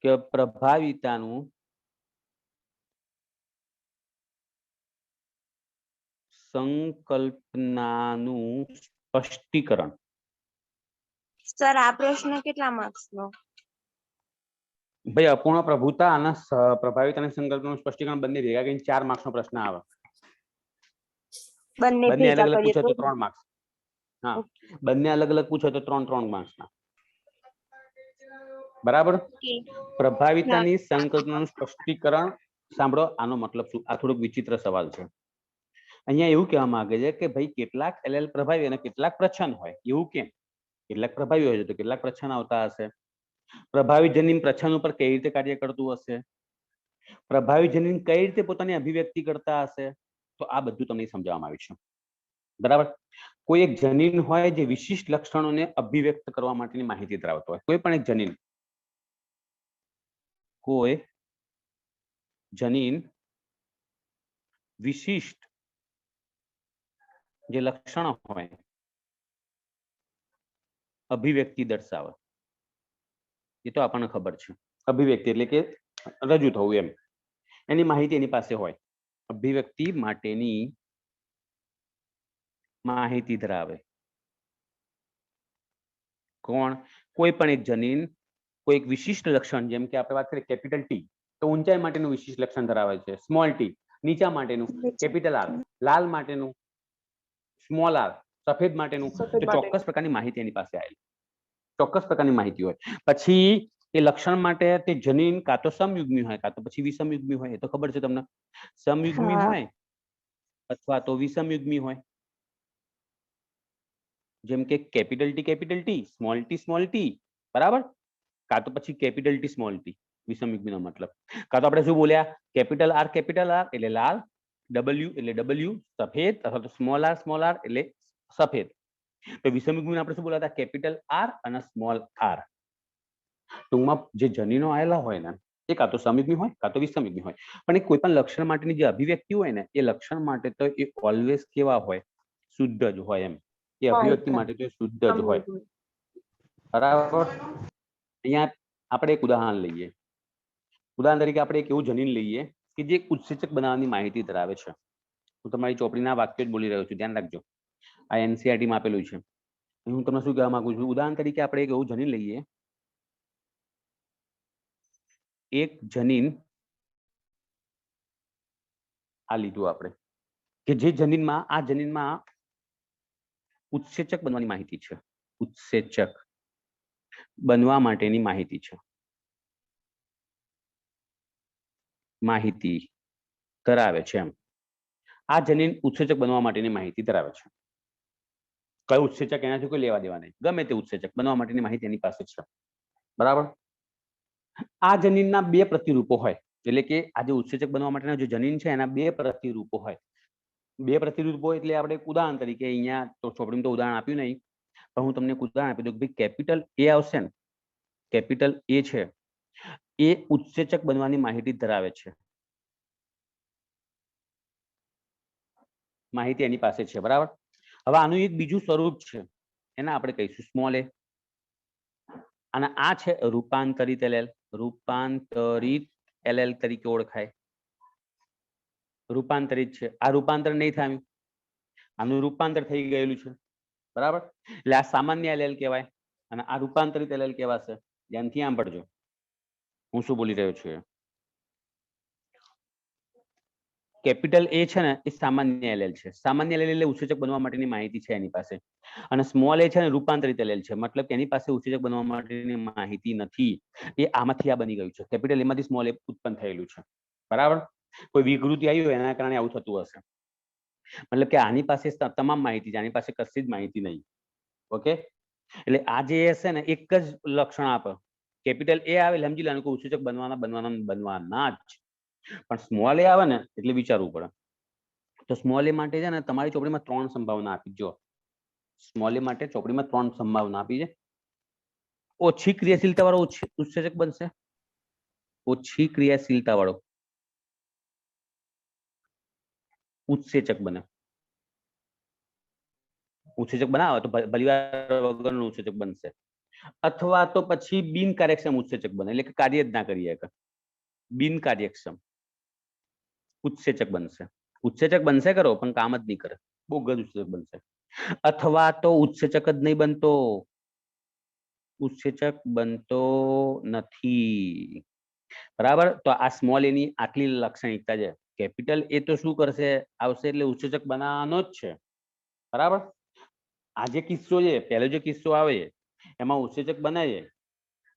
કે પ્રભાવિતાનું સંકલ્પનાનું સ્પષ્ટીકરણ. સર આ પ્રશ્ન કેટલા માર્ક્સ નો? ભાઈ અપૂર્ણ પ્રભુતા અને પ્રભાવિતાની સંકલ્પનાનું સ્પષ્ટીકરણ બંને ભેગા કરીને 4 માર્ક્સનો પ્રશ્ન આવે. બંને બંને અલગ ભેગા અલગ કરીએ પૂછે તો તો 3 માર્ક્સ. હા, બંને અલગ અલગ પૂછે તો 3 માર્ક્સના. બરાબર. પ્રભાવિતાની સંકલ્પનાનું સ્પષ્ટીકરણ. સાંભળો, આનો મતલબ શું? આ થોડોક વિચિત્ર સવાલ છે. અહીંયા એવું કહેવા માંગે છે કે ભાઈ કેટલાક એલેલ પ્રભાવી અને કેટલાક પ્રચ્છન્ન હોય. એવું કેમ? કેટલાક પ્રભાવી હોય છે તો કેટલાક પ્રચ્છન્ન આવતા હશે. પ્રભાવિત જનીન પ્રચ્છન્ન ઉપર કઈ રીતે કાર્ય કરતું હશે? પ્રભાવિત જનીન કઈ રીતે પોતાની અભિવ્યક્તિ કરતા હશે? તો આ બધું તમને સમજાવવામાં આવ્યું છે. બરાબર. કોઈ એક જનીન હોય જે વિશિષ્ટ લક્ષણોને અભિવ્યક્ત કરવા માટેની માહિતી ધરાવતો હોય. કોઈ પણ એક જનીન, કોઈ જનીન વિશિષ્ટ જે લક્ષણો હોય અભિવ્યક્તિ દર્શાવે. એ તો આપણને ખબર છે. અભિવ્યક્તિ એટલે કે રજૂ થવું, એમ એની માહિતી એની પાસે હોય. અભિવ્યક્તિ માટેની માહિતી ધરાવે કોણ? કોઈ પણ એક જનીન કોઈ એક વિશિષ્ટ લક્ષણ, જેમ કે આપણે વાત કરીએ કેપિટલ ટી તો ઊંચાઈ માટેનું વિશિષ્ટ લક્ષણ ધરાવે છે. સ્મોલ ટી નીચા માટેનું, કેપિટલ આર લાલ માટેનું, સ્મોલ આર સફેદ માટેનું. સફેદ તો માટે ચોક્કસ પ્રકારની માહિતી એની પાસે આવેલી, ચોક્કસ પ્રકારની માહિતી હોય. પછી એ લક્ષણ માટે તે જનીન કાં તો સમયુગ્મી હોય કાં તો પછી વિષમયુગ્મી હોય. એ તો ખબર છે તમને. સમયુગ્મી હોય અથવા તો વિષમયુગ્મી હોય. જેમ કે કેપિટલ ટી સ્મોલ ટી, બરાબર. કાં તો પછી કેપિટલ ટી સ્મોલ ટી વિષમયુગ્મીનો મતલબ. કાં તો આપણે શું બોલ્યા? કેપિટલ આર એટલે લાલ, ડબલ્યુ એટલે ડબલ્યુ સફેદ, અથવા તો સ્મોલ આર એટલે સફેદ. તો વિષમયુગ્મીને આપણે શું બોલાતા? કેપિટલ આર અને સ્મોલ આર. ટૂંકમાં જે જનીનો આવેલા હોય ને એ કાં તો સમયુગ્મી હોય કાં તો વિષમયુગ્મી હોય. પણ એ કોઈ પણ લક્ષણ માટેની જે અભિવ્યક્તિ હોય ને એ લક્ષણ માટે તો એ ઓલવેઝ કેવા હોય? શુદ્ધ જ હોય. એમ એ અભિવ્યક્તિ માટે તો શુદ્ધ જ હોય. બરાબર. અહીંયા આપણે એક ઉદાહરણ લઈએ. ઉદાહરણ તરીકે આપણે એક એવું જનીન લઈએ કે જે ઉત્સેચક બનાવવાની માહિતી ધરાવે છે. હું તમારી ચોપડીના વાક્ય જ બોલી રહ્યો છું, ધ્યાન રાખજો. આ એનસીઈઆરટી માં આપેલું છે. હું તમને શું કહેવા માંગુ છું? ઉદાહરણ તરીકે આપણે એક એવું જનીન લઈએ, એક જનીન આ લીધું આપણે કે જે જનીનમાં આ જનીનમાં ઉત્સેચક બનવાની માહિતી છે. ઉત્સેચક બનવા માટેની માહિતી છે. માહિતી ધરાવે છે. એમ આ જનીન ઉત્સેચક બનવા માટેની માહિતી ધરાવે છે. કયું ઉત્સેચક એનાથી કોઈ લેવા દેવા નહીં. ગમે તે ઉત્સેચક બનવા માટેની માહિતી એની પાસે છે. બરાબર. આ જનીનના 2 પ્રતિરૂપો હોય. એટલે કે આ જે ઉત્સેચક બનવા માટેના જે જનીન છે એના 2 પ્રતિરૂપો હોય. 2 પ્રતિરૂપો એટલે આપણે એક ઉદાહરણ તરીકે અહીંયા તો ચોપડીમાં તો ઉદાહરણ આપ્યું નહીં, પણ હું તમને એક ઉદાહરણ આપી દઉં કે ભાઈ કેપિટલ એ આવશે ને, કેપિટલ એ છે એ ઉત્સેચક બનવાની માહિતી ધરાવે છે. માહિતી એની પાસે છે. બરાબર. હવે આનું એક બીજું સ્વરૂપ છે, એને આપણે કહીશું સ્મોલ એ. અને આ છે રૂપાંતરિત એલેલ. રૂપાંતરિત એલેલ તરીકે ઓળખાય. રૂપાંતરિત છે. આ રૂપાંતર નહીં થયું, આનું રૂપાંતર થઈ ગયેલું છે. બરાબર. એટલે આ સામાન્ય એલેલ કહેવાય અને આ રૂપાંતરિત એલેલ કહેવાશે. ધ્યાનથી સાંભળજો હું શું બોલી રહ્યો છું. કેપિટલ એ છે ને એ સામાન્ય એલેલ છે. સામાન્ય એલેલ એટલે ઉત્સેચક બનવા માટેની માહિતી છે એની પાસે. અને સ્મોલ એ છે ને રૂપાંતરિત એલેલ છે, મતલબ કે એની પાસે ઉત્સેચક બનવા માટેની માહિતી નથી. એ આમાંથી આ બની ગયું છે. કેપિટલ એમાંથી સ્મોલ એ ઉત્પન્ન થયેલું છે. બરાબર. કોઈ વિકૃતિ આવી હોય એના કારણે આવું થતું હશે. મતલબ કે આની પાસે તમામ માહિતી છે, આની પાસે કશી જ માહિતી નહીં. ઓકે. એટલે આ જે હશે ને એક જ લક્ષણ આપે. કેપિટલ એ આવે સમજી લેવાનું કે ઉત્સેચક બનવાના જ. પણ સ્મોલ એ આવે ને એટલે વિચારવું પડે. તો સ્મોલ એ માટે છે ને તમારી ચોપડીમાં 3 સંભાવના આપી. જો સ્મોલ એ માટે ચોપડીમાં 3 સંભાવના આપી છે. ઓછી ક્રિયાશીલતા વાળો ઉત્સેચક બનશે. ઓછી ક્રિયાશીલતા વાળો ઉત્સેચક બને. ઉત્સેચક બનાવો તો ભલીવાર વગરનું ઉત્સેચક બનશે, અથવા તો પછી બિનકાર્યક્ષમ ઉત્સેચક બને, એટલે કે કાર્ય જ ના કરી શકે. બિનકાર્યક્ષમ ઉત્સેચક બનશે. ઉત્સેચક બનશે કરો પણ કામ જ નહીં કરે, બહુ ગંદ ઉત્સેચક બનશે. અથવા તો ઉત્સેચક જ નહીં બનતો, ઉત્સેચક બનતો નથી. બરાબર. તો આ સ્મોલ એ ની આટલી લાક્ષણિકતા છે. કેપિટલ એ તો શું કરશે, આવશે એટલે ઉત્સેચક બનાવવાનો જ છે. બરાબર. આ જે કિસ્સો છે, પહેલો જે કિસ્સો આવે છે એમાં ઉત્સેચક બને છે.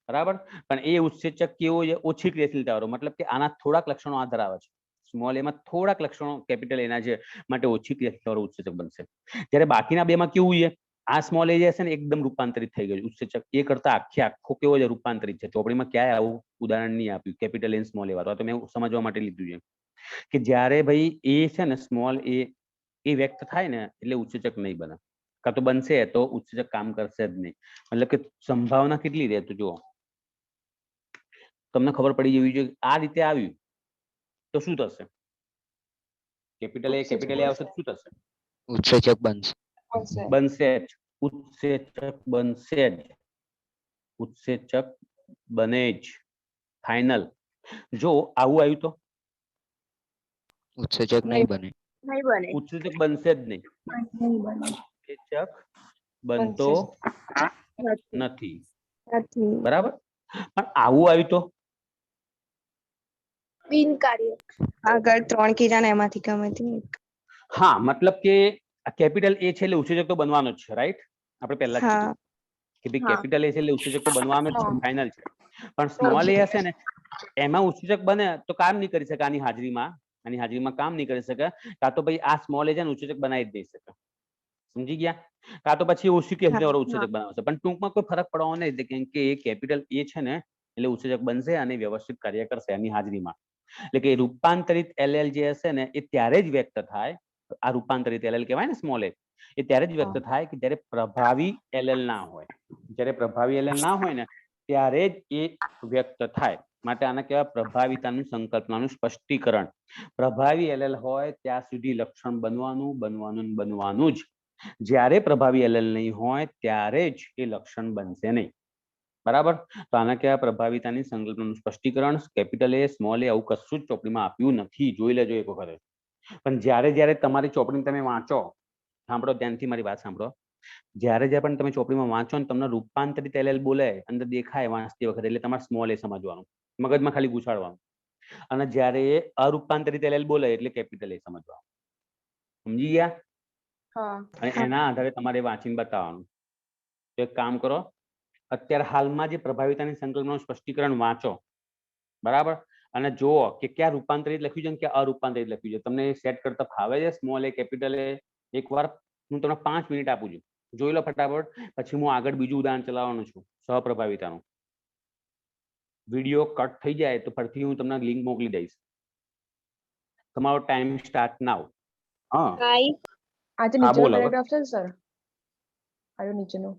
બરાબર. પણ એ ઉત્સેચક કેવો છે, ઓછી ક્રિયાશીલતા વાળો, મતલબ કે આના થોડાક લક્ષણો આ ધરાવે છે. સ્મોલ એમાં થોડાક લક્ષણો કેપિટલ એના છે, માટે ઓછી ક્રિયાશીલતા વાળો ઉત્સેચક બનશે. જ્યારે બાકીના બેમાં કેવું છે, આ સ્મોલ એ જે છે ને એકદમ રૂપાંતરિત થઈ ગયું ઉત્સેચક. એ કરતા આખો કેવો છે, રૂપાંતરિત છે. ચોપડીમાં ક્યાંય આવું ઉદાહરણ નહીં આપ્યું કેપિટલ એન સ્મોલ એ વાળું. તો મેં સમજવા માટે લીધું છે કે જ્યારે ભાઈ એ છે ને સ્મોલ એ વ્યક્ત થાય ને એટલે ઉત્સેચક નહીં બને, કાં તો બનશે તો ઉત્સેચક કામ કરશે જ નહીં. મતલબ કે સંભાવના કેટલી રહે તો જુઓ, તમને ખબર પડી જવી જોઈએ. આ રીતે આવ્યું તો શું થશે, કેપિટલ એ આવશે તો શું થશે, ઉત્સેચક બનશે. બનશે જ. ઉત્સેચક બનશે જ. ઉત્સેચક બને જ, ફાઇનલ. જો આવું આવ્યું તો ઉત્સેચક નહીં બને. નહીં બને. ઉત્સેચક બનશે જ નહીં. ઉત્સેચક બનતો નથી. બરાબર. પણ આવું આવ્યું તો બિનકાર્ય. આગળ 3 કીધા ને એમાંથી ગમે તે એક. હા, મતલબ કે કેપિટલ એ છે એટલે ઉત્સેચક તો બનવાનો જ છે, રાઈટ. આપણે પહેલા જ કીધું કે ભાઈ કેપિટલ એ છે એટલે ઉત્સેચક તો બનવાનો જ છે, ફાઇનલ છે. પણ સ્મોલ એ હશે ને એમાં ઉત્સેચક બને તો કામ નહીં કરી શકે. આની હાજરીમાં કામ નહીં કરી શકે. કાં તો ભાઈ આ સ્મોલ એ છે ને ઉત્સેચક બનાવી જ નહીં શકે. સમજી ગયા? કાં તો પછી ઓછી કેપિટલ વાળો ઉત્સેચક બનાવશે. પણ ટૂંકમાં કોઈ ફરક પડવાનો નહીં, કેમ કે એ કેપિટલ એ છે ને એટલે ઉત્સેચક બનશે અને વ્યવસ્થિત કાર્ય કરશે એની હાજરીમાં. એટલે કે રૂપાંતરિત LL જે હશે ને એ ત્યારે જ વ્યક્ત થાય. આ રૂપાંતરિત LL કહેવાય ને સ્મોલ એ ત્યારે જ વ્યક્ત થાય કે જ્યારે પ્રભાવી LL ના હોય. જ્યારે પ્રભાવી LL ના હોય ને ત્યારે જ એ વ્યક્ત થાય. માટે આને કહેવાય પ્રભાવિતાનું સંકલ્પનાનું સ્પષ્ટીકરણ. પ્રભાવી LL હોય ત્યાં સુધી લક્ષણ બનવાનું જ. જ્યારે પ્રભાવી LL નહીં હોય ત્યારે જ એ લક્ષણ બનશે નહીં. બરાબર. તો આને કહેવાય પ્રભાવિતાની સંકલ્પનાનું સ્પષ્ટીકરણ. કેપિટલ એ સ્મોલ એ આવું કશું જ ચોપડીમાં આપ્યું નથી. જોઈ લેજો એક વખત. પણ જ્યારે તમારી ચોપડી તમે વાંચો, સાંભળો ધ્યાનથી મારી વાત સાંભળો. જ્યારે પણ તમે ચોપડીમાં વાંચો ને તમને રૂપાંતરિત LL બોલે અંદર દેખાય વાંચતી વખતે, એટલે તમારે સ્મોલ એ સમજવાનું, મગજમાં ખાલી ઘુસાડવાનું. અને જ્યારે અરૂપાંતરિત LL બોલે એટલે કેપિટલ એ સમજવાનું. સમજી ગયા? અને એના આધારે તમારે વાંચીને બતાવવાનું. તો એક કામ કરો, અત્યારે હાલમાં જે પ્રભાવિતાની સંકલ્પનાનું સ્પષ્ટીકરણ વાંચો. બરાબર. અને જુઓ કે ક્યાં રૂપાંતરિત લખ્યું છે ને ક્યાં અરૂપાંતરિત લખ્યું છે. તમને સેટ કરતા ફાવે છે સ્મોલ એ કેપિટલ એ? એકવાર હું તમને 5 મિનિટ આપું છું, જોઈ લો ફટાફટ. પછી હું આગળ બીજું ઉદાહરણ ચલાવવાનું છું સહપ્રભાવિતાનું. વિડીયો કટ થઈ જાય તો ફરીથી હું તમને લિંક મોકલી દઈશ. તમારો ટાઈમ સ્ટાર્ટ નાઉ. હા, આજે નીચેનો પેરેગ્રાફ છે સર, આયો નીચેનો,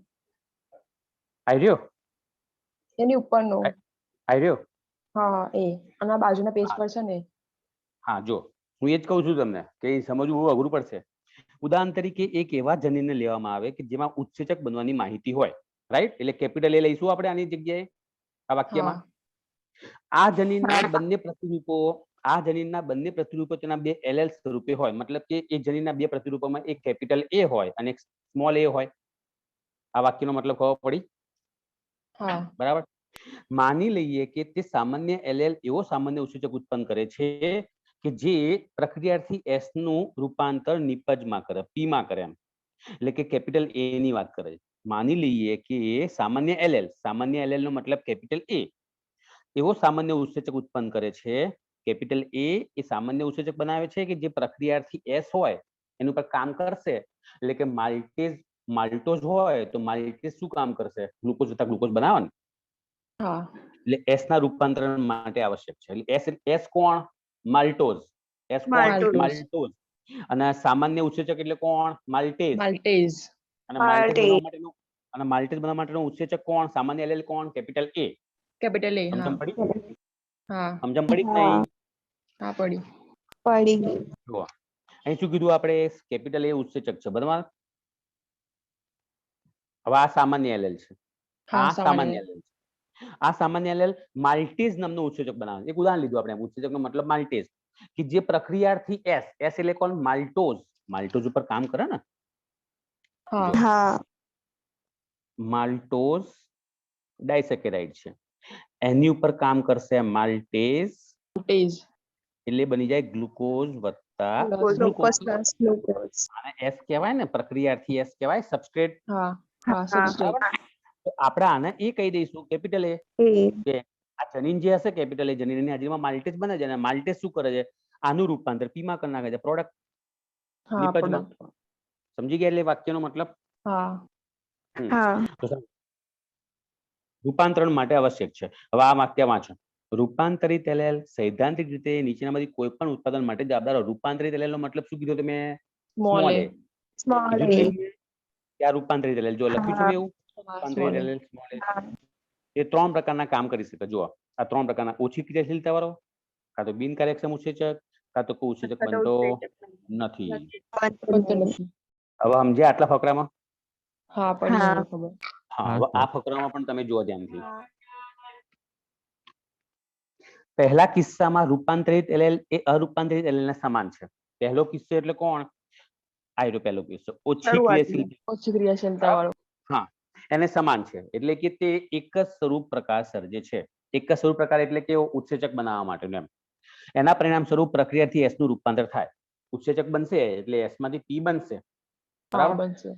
આઈ રહ્યો, એની ઉપરનો. આઈ રહ્યો. હા એ, અને આ બાજુના પેજ પર છે ને. હા, જો હું એ જ કહું છું તમને કે સમજવું બહુ અઘરું પડશે. ઉદાહરણ તરીકે એક એવા જનીનને લેવામાં આવે કે જેમાં ઉત્સેચક બનવાની માહિતી હોય, રાઈટ. એટલે કેપિટલ એ લઈશું આપણે આની જગ્યાએ આ વાક્યમાં. આ જનીનના બંને પ્રતિરૂપો તેના 2 LL સ્વરૂપે હોય. મતલબ કે એ જનીનના 2 પ્રતિરૂપોમાં એક કેપિટલ એ હોય અને એક સ્મોલ એ હોય. આ વાક્યનો મતલબ ખબર પડી? બરાબર. માની લઈએ કે તે સામાન્ય LL એવો સામાન્ય ઉત્સેચક ઉત્પન્ન કરે છે કે જે પ્રક્રિયાથી S નું રૂપાંતર નિપજમાં કરે, P માં કરે એમ. એટલે કે કેપિટલ A ની વાત કરે છે. માની લઈએ કે સામાન્ય LL નો મતલબ કેપિટલ A એવો સામાન્ય ઉત્સેચક ઉત્પન્ન કરે છે. કેપિટલ A એ સામાન્ય ઉત્સેચક બનાવે છે કે જે પ્રક્રિયાથી S હોય એનું પર કામ કરશે. એટલે કે માલ્ટોઝ હોય તો માલ્ટેઝ શું કામ કરશે? ગ્લુકોઝ વત્તા ગ્લુકોઝ બનાવે ને. એટલે S ના રૂપાંતરણ માટે આવશ્યક છે. એટલે S કોણ? માલ્ટોઝ. S કોણ? માલ્ટોઝ. અને સામાન્ય ઉત્સેચક એટલે કોણ? માલ્ટેઝ. અને માલ્ટેઝ બનાવવા માટેનું અને માલ્ટેઝ બનાવવા માટેનો ઉત્સેચક કોણ? સામાન્ય એલેલ કોણ? Capital A. કેપિટલ એ. હા સમજણ પડી? હા સમજણ પડી કે હા નહીં? હા પડી. પડી ગઈ. જુઓ અહીં શું કીધું આપણે? કેપિટલ એ ઉત્સેચક છે, બરાબર. હવે આ સામાન્ય એલેલ છે, હા આ સામાન્ય સામાન્ય. એલેલ છે. આ સામાન્ય એલેલ માલ્ટેઝ નામનું ઉત્સેચક બનાવે. એક ઉદાહરણ લીધું આપણે. ઉત્સેચકનો મતલબ માલ્ટેઝ, કે જે પ્રક્રિયાથી એસ એટલે કોણ? માલ્ટોઝ ઉપર કામ કરે ને. હા જો હા માલ્ટોઝ ડાયસેકેરાઇડ છે, એની ઉપર કામ કરશે માલ્ટેઝ, ટેઝ. એટલે બની જાય ગ્લુકોઝ વત્તા glucose. Glucose. Glucose plus glucose. અને એસ કહેવાય ને, પ્રક્રિયાથી એસ કહેવાય સબસ્ટ્રેટ. હા હા હા સબસ્ટ્રેટ. તો આપણે આને એ કહી દઈશું કેપિટલ એ. એ કે આ જનીન જે હશે કેપિટલ એ, જનીનની હાજરીમાં માલ્ટેઝ બને છે, અને માલ્ટેઝ શું કરે છે? આનું રૂપાંતર પીમાં કરી નાખે છે, પ્રોડક્ટ હા નિપજમાં. પ્રોડક્ટ. સમજી ગયા એટલે વાક્યનો મતલબ? હા હા તો રૂપાંતરણ માટે આવશ્યક છે. હવે આ વાક્ય વાંચો. રૂપાંતરિત એલેલ સૈદ્ધાંતિક રીતે નીચેનામાંથી કોઈ પણ ઉત્પાદન માટે જવાબદાર હોય. રૂપાંતરિત એલેલનો મતલબ શું કીધું તમે? સ્મોલ સ્મોલ એ. એ. સ્મોલ કીધું એ. નહીં મેં? કે આ રૂપાંતરિત એલેલ જો લખ્યું છે હા મેં એવું? હા રૂપાંતરિત સ્મોલ એ. એલેલ સ્મોલ એ. હા એ 3 પ્રકારના કામ કરી શકે. જુઓ આ 3 પ્રકારના: ઓછી ક્રિયાશીલતા વાળો, કાં તો બિનકાર્યક્ષમ ઉત્સેચક, કાં તો કોઈ ઉત્સેચક બનતો નથી. બનતો નથી. હવે સમજ્યા આટલા ફકરામાં? હા પડી હા મને ખબર. હા, હવે આ ફકરામાં પણ તમે જુઓ ધ્યાનથી. પહેલા કિસ્સામાં રૂપાંતરિત એલેલ એ અરૂપાંતરિત એલેલના સમાન છે. પહેલો કિસ્સો એટલે કોણ? આયરો પહેલો કિસ્સો. ઓછી ક્રિયાશીલ. ઓછી ક્રિયાશીલતા વાળો. હા, એને સમાન છે, એટલે કે તે એક જ સ્વરૂપ પ્રકાર સર્જે છે. એક જ સ્વરૂપ પ્રકાર એટલે કે ઉત્સેચક બનાવવા માટેનું એમ. એના પરિણામ સ્વરૂપ પ્રક્રિયાથી એસ નું રૂપાંતર થાય. ઉત્સેચક બનશે એટલે એસ માંથી પી બનશે, હા બરાબર. બનશે.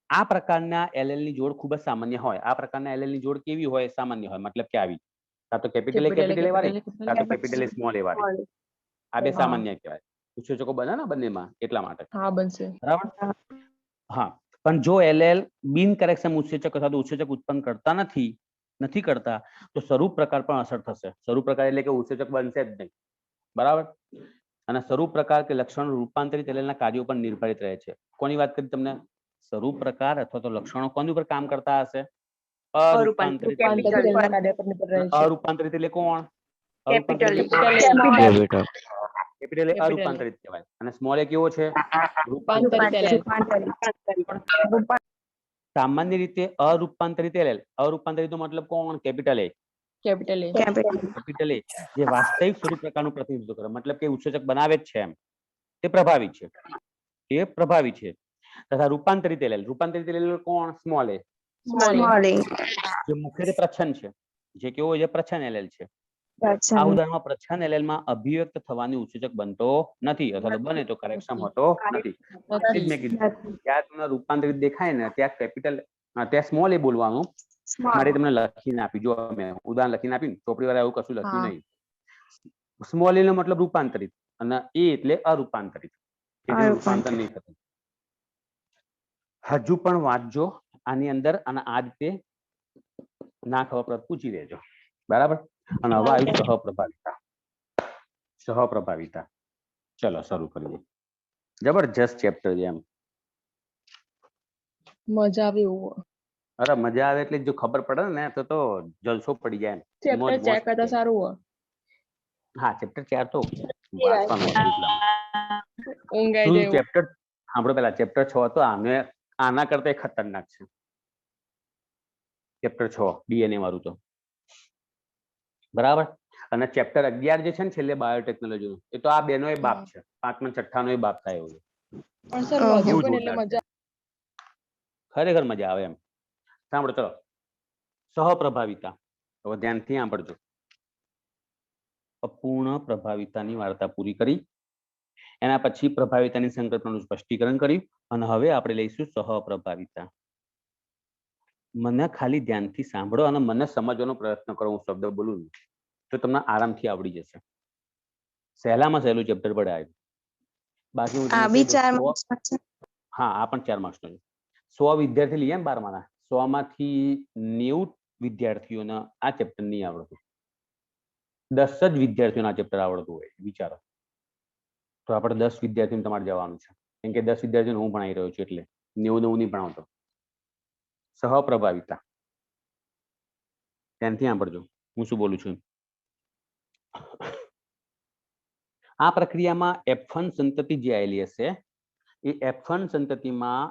આ પ્રકારના એલેલ ની જોડ ખૂબ જ સામાન્ય હોય. આ પ્રકારના એલેલ ની જોડ કેવી હોય? સામાન્ય હોય. મતલબ કે આવી, કાં તો કેપિટલ એ વાળી, કાં તો કેપિટલ એ સ્મોલ એ વાળી. આ બે હા સામાન્ય કહેવાય. ઉત્સેચકો બને ને બંનેમાં, એટલા માટે. હા બનશે. બરાબર. હા, પણ જો એલેલ બિનકાર્યક્ષમ ઉત્સેચક અથવા તો ઉત્સેચક ઉત્પન્ન કરતા નથી કરતા, તો સ્વરૂપ પ્રકાર પણ અસર થશે. સ્વરૂપ પ્રકાર એટલે કે ઉત્સેચક બનશે જ નહીં, બરાબર. અને સ્વરૂપ પ્રકાર કે લક્ષણો રૂપાંતરિત એલેલના કાર્યો પર નિર્ધારિત રહે છે. કોની વાત કરી તમને? સ્વરૂપ પ્રકાર અથવા તો લક્ષણો કોની ઉપર કામ કરતા હશે? અરૂપાંતરિત એલેલ. રૂપાંતરિત એલેલના કાર્ય પર નિર્ભર રહે છે. અરૂપાંતરિત એટલે કોણ? અરૂપાંતરિત એટલે કેપિટલ એ. કોણ? Capital. Capital A capital A. અરૂપાંતરિત કહેવાય. અને સ્મોલ એ કેવો છે? રૂપાંતરિત એલેલ. સામાન્ય રીતે અરૂપાંતરિત એલેલ, અરૂપાંતરિત નો મતલબ કોણ? Capital A. Capital A. Capital એ જે વાસ્તવિક સ્વરૂપ પ્રકારનું પ્રતિનિધિત્વ કરે, મતલબ કે ઉત્સેચક બનાવે જ છે એમ, તે પ્રભાવી છે. એ પ્રભાવી છે. તથા રૂપાંતરિત એલેલ, રૂપાંતરિત એલેલ કોણ? સ્મોલ એ. સ્મોલ એ. સ્મોલ એ. જે મુખ્યત્વે પ્રચ્છન્ન છે, જે કેવો છે? પ્રચ્છન્ન એલેલ છે. આ અચ્છા ઉદાહરણમાં પ્રચ્છન્ન એલેલમાં અભિવ્યક્ત થવાની ઉત્સેચક બનતો નથી, અથવા તો બને તો કાર્યક્ષમ હોતો નથી. એટલે જ મેં કીધું ત્યાં તમને રૂપાંતરિત દેખાય ને, ત્યાં કેપિટલ, ત્યાં સ્મોલ એ બોલવાનું. મારે તમને લખીને આપી, જો મેં ઉદાહરણ લખીને આપ્યું ને, ચોપડી વાળા એવું કશું લખ્યું હા નહીં. સ્મોલ એ નો મતલબ રૂપાંતરિત, અને એ એટલે અરૂપાંતરિત, કે જેનું રૂપાંતર નહીં થતું. હજુ પણ વાંચજો આની અંદર, અને આ રીતે ના ખબર પડે પૂછી લેજો, બરાબર. અને હવે આવ્યું સહપ્રભાવિતા. સહપ્રભાવિતા, ચલો શરૂ કરીએ. જબરજસ્ત ચેપ્ટર છે એમ. મજા આવે એવું. અરે મજા આવે એટલે જો ખબર પડે ને તો જલસો પડી જાય એમ. ચેપ્ટર મોજ ચેક થઈ કરતા જાય. સારું હોય. હા, ચેપ્ટર 4 તો વાંચવાનું હતું એટલા. ઊંઘ આઈ શું જાય એવું. ચેપ્ટર સાંભળો, પેલા ચેપ્ટર 6 તો આના કરતા ખતરનાક છે. ચેપ્ટર 6 ડીએનએ વાળું તો, બરાબર. અને ચેપ્ટર 11 જે છે ને છેલ્લે બાયોટેકનોલોજી નું, એ તો આ બેનો બાપ છે. 5મા 6ઠ્ઠા નો બાપ થાય એવું છે. પણ સર વધુ એવું પણ એટલે જોરદાર છે, મજા. ખરેખર મજા આવે એમ. સાંભળો ચલો, સહપ્રભાવિતા. હવે ધ્યાનથી સાંભળજો. અપૂર્ણ પ્રભાવિતાની વાર્તા પૂરી કરી, એના પછી પ્રભાવિતાની સંકલ્પનાનું સ્પષ્ટીકરણ કર્યું, અને હવે આપણે લઈશું સહપ્રભાવિતા. મને ખાલી ધ્યાનથી સાંભળો અને મને સમજવાનો પ્રયત્ન કરો. હું શબ્દ બોલું તો તમને આરામથી આવડી જશે. સહેલામાં સહેલું ચેપ્ટર પડે આવ્યું. બાકી હું આ તમને બી કહી 4 દઉં, માર્ક્સમાં છે. હા આ પણ 4 માર્ક્સનો છે. 100 વિદ્યાર્થી લઈએ ને 12માના, 100 માંથી 90 વિદ્યાર્થીઓને આ ચેપ્ટર નહીં આવડતું. 10 જ વિદ્યાર્થીઓને આ ચેપ્ટર આવડતું હોય, વિચારો. તો આપણે 10 વિદ્યાર્થીઓને તમારે જવાનું છે, કેમ કે 10 વિદ્યાર્થીઓને હું ભણાવી રહ્યો છું, એટલે 90 નહીં ભણાવતો. સહપ્રભાવિતા. ધ્યાનથી સાંભળજો હું શું બોલું છું. આ પ્રક્રિયામાં F1 સંતતિ જે આવેલી હશે એ F1 સંતતિમાં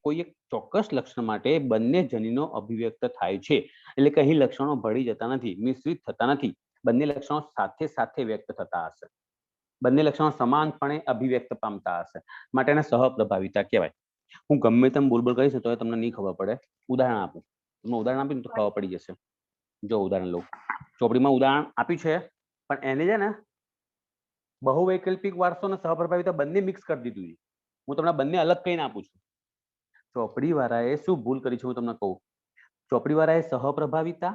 કોઈ એક ચોક્કસ લક્ષણ માટે બંને જનીનો અભિવ્યક્ત થાય છે. એટલે કે અહીં લક્ષણો ભળી જતા નથી, મિશ્રિત થતા નથી, બંને લક્ષણો સાથે સાથે વ્યક્ત થતા હશે, બંને લક્ષણો સમાનપણે અભિવ્યક્ત પામતા હશે, માટે એને સહપ્રભાવિતા કહેવાય. હું ગમે તેમ બોલ કહીશ તો તમને નહીં ખબર પડે. ઉદાહરણ આપું, તમને ઉદાહરણ આપીને તો ખબર પડી જશે. જો ઉદાહરણ લો, ચોપડીમાં ઉદાહરણ આપ્યું છે પણ એને છે ને બહુવૈકલ્પિક વારસો અને સહપ્રભાવિતા બંને મિક્સ કરી દીધું છે. હું તમને બંને અલગ કહીને આપું છું. ચોપડી વાળાએ શું ભૂલ કરી છે હું તમને કહું. ચોપડી વાળાએ સહપ્રભાવિતા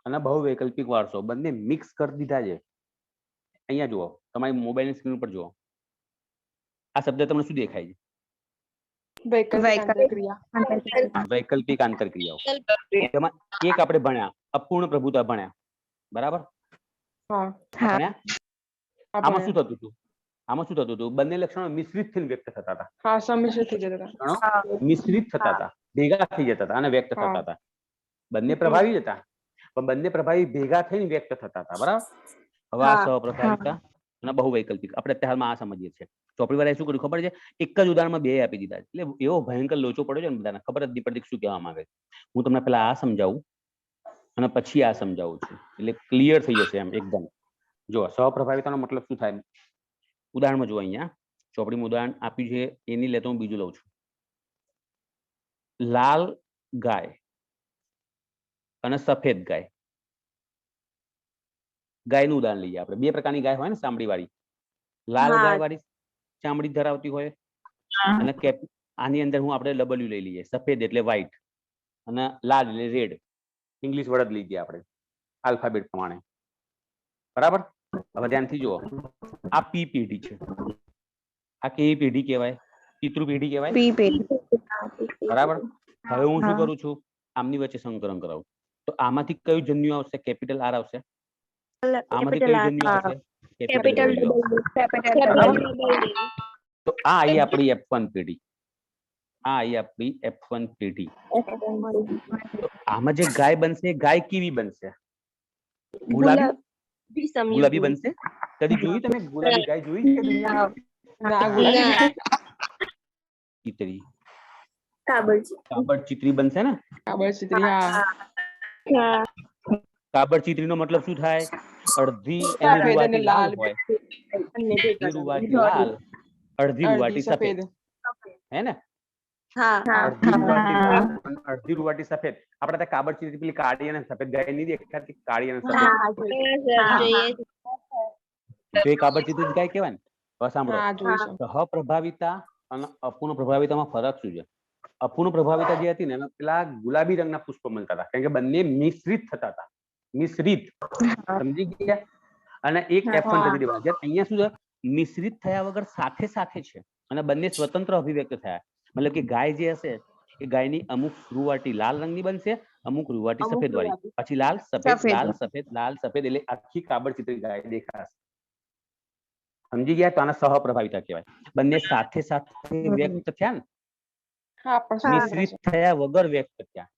અને બહુવૈકલ્પિક વારસો બંને મિક્સ કરી દીધા છે. અહીંયા જુઓ, તમારી મોબાઈલની સ્ક્રીન ઉપર જુઓ, આ શબ્દ તમને શું દેખાય છે? વૈકલ્પિક આંતરક્રિયાઓ. તેમાં એક આપણે ભણ્યા અપૂર્ણ પ્રભુતા ભણ્યા, બરાબર? ભણ્યા. આમાં શું થતું હતું? આમાં શું થતું હતું? બંને લક્ષણો મિશ્રિત થઈને વ્યક્ત થતા હતા. હા, સંમિશ્રિત થઈ જતા હતા. મિશ્રિત થતા હતા, ભેગા થઈ જતા હતા અને વ્યક્ત થતા હતા. બંને પ્રભાવી હતા પણ બંને પ્રભાવી ભેગા થઈને વ્યક્ત થતા હતા, બરાબર? હવે આ સહપ્રભાવિતા અને બહુવૈકલ્પિક આપણે અત્યારમાં આ સમજીએ છીએ. ચોપડી વાળાએ શું કર્યું ખબર છે? એક જ ઉદાહરણમાં બે આપી દીધા. એટલે એવો ભયંકર લોચો પડ્યો છે ને બધાને, ખબર જ નહીં પડતી શું કહેવા માંગે. હું તમને પેલા આ સમજાવું અને પછી આ સમજાવું છું, એટલે ક્લિયર થઈ જશે એમ એકદમ. જો સહપ્રભાવિતાનો મતલબ શું થાય ઉદાહરણમાં જુઓ. અહીંયા ચોપડીમાં ઉદાહરણ આપ્યું છે એની લેતો હું બીજું લઉં છું. લાલ ગાય અને સફેદ ગાય. ગાયનું ઉદાહરણ લઈએ આપણે. બે પ્રકારની ગાય હોય ને, ચામડી વાળી. લાલ ગાય વાળી ચામડી ધરાવતી હોય અને આની અંદર હું આપણે ડબલ્યુ લઈ લઈએ. સફેદ એટલે વ્હાઈટ અને લાલ એટલે રેડ. ઇંગ્લિશ વર્ડ લઈ ગયા આપણે આલ્ફાબેટ પ્રમાણે, બરાબર? હવે ધ્યાનથી જુઓ, આ પી પેઢી છે. આ કેવી પેઢી કહેવાય? પિતૃ પેઢી કહેવાય, બરાબર? હવે હું શું કરું છું? આમની વચ્ચે સંકરણ કરાવું તો આમાંથી કયું જન્યુ આવશે? કેપિટલ આર આવશે. આમાંથી કયું જન્યુ આવશે? Capital W. તો આ આવી આપણી F1 પેઢી. આ આવી આપણી F1 પેઢી. તો આમાં જે ગાય બનશે, ગાય કેવી બનશે? ગુલાબી બનશે. કદી જોઈ તમે ગુલાબી ગાય જોઈ છે દુનિયામાં? ચિત્રી, કાબડ ચિત્રી બનશે ને? કાબડ ચિત્રી નો મતલબ શું થાય? અડધી એની રૂવાટી લાલ હોય, અડધી રૂવાટી લાલ, અડધી રૂવાટી સફેદ, હે ને? અડધી રૂવાટી સફેદ. આપણે ત્યાં કાબડ ચિત્રી પેલી કાળી અને સફેદ ગાય નહીં દેખાતી? કાળી અને સફેદ. તો એ કાબડ ચિત્રી ગાય કહેવાય ને? હવે સાંભળો, સહપ્રભાવિતા અને અપૂર્ણ પ્રભાવિતામાં ફરક શું છે? અપૂર્ણ પ્રભાવિતા જે હતી ને એમાં પેલા ગુલાબી રંગના પુષ્પ મળતા હતા, કારણ કે બંને મિશ્રિત થતા હતા. મિશ્રિત, સમજી ગયા? અને એક F1 સંતતિ બને છે. અહીંયા શું છે? મિશ્રિત થયા વગર સાથે સાથે છે અને બંને સ્વતંત્ર અભિવ્યક્ત થયા. મતલબ કે ગાય જે હશે એ ગાયની અમુક રૂવાટી લાલ રંગની બનશે, અમુક રૂવાટી સફેદ વાળી, પછી લાલ સફેદ લાલ સફેદ લાલ સફેદ, એટલે આખી કાબડ ચિત્રી ગાય દેખાશે. સમજી ગયા? તો આને સહપ્રભાવિતા કહેવાય. બંને સાથે સાથે વ્યક્ત થયા ને, મિશ્રિત થયા વગર વ્યક્ત થયા.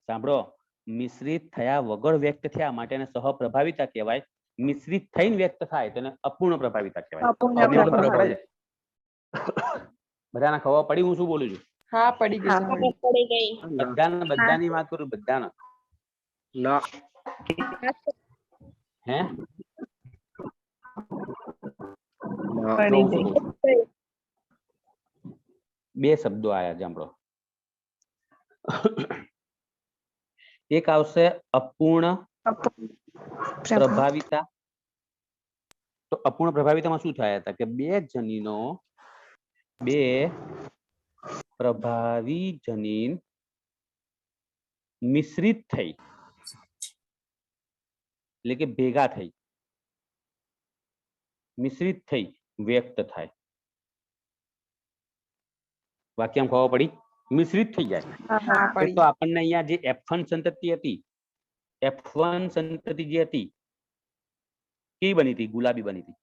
સાંભળો, મિશ્રિત થયા વગર વ્યક્ત થયા માટે એને સહપ્રભાવિતા કહેવાય. મિશ્રિત થઈને વ્યક્ત થાય તેને અપૂર્ણ પ્રભાવિતા કહેવાય. બધાને ખબર પડી હું શું બોલું છું? હા, પડી ગઈ. બધાની વાત કરું, બધાને. હે? બે શબ્દો આયા સાંભળો. એક આવશે અપૂર્ણ પ્રભાવિતા. તો અપૂર્ણ પ્રભાવિતામાં શું થયા હતા કે બે જનીનો, બે પ્રભાવી જનીન મિશ્રિત થઈ, એટલે કે ભેગા થઈ, મિશ્રિત થઈ વ્યક્ત થાય. વાક્યમાં ખબર પડી? મિશ્રિત થઈ જાય. તો આપણને અહીંયા જે F1 સંતતિ હતી, F1 સંતતિ જે હતી કેવી બની હતી? ગુલાબી બની હતી.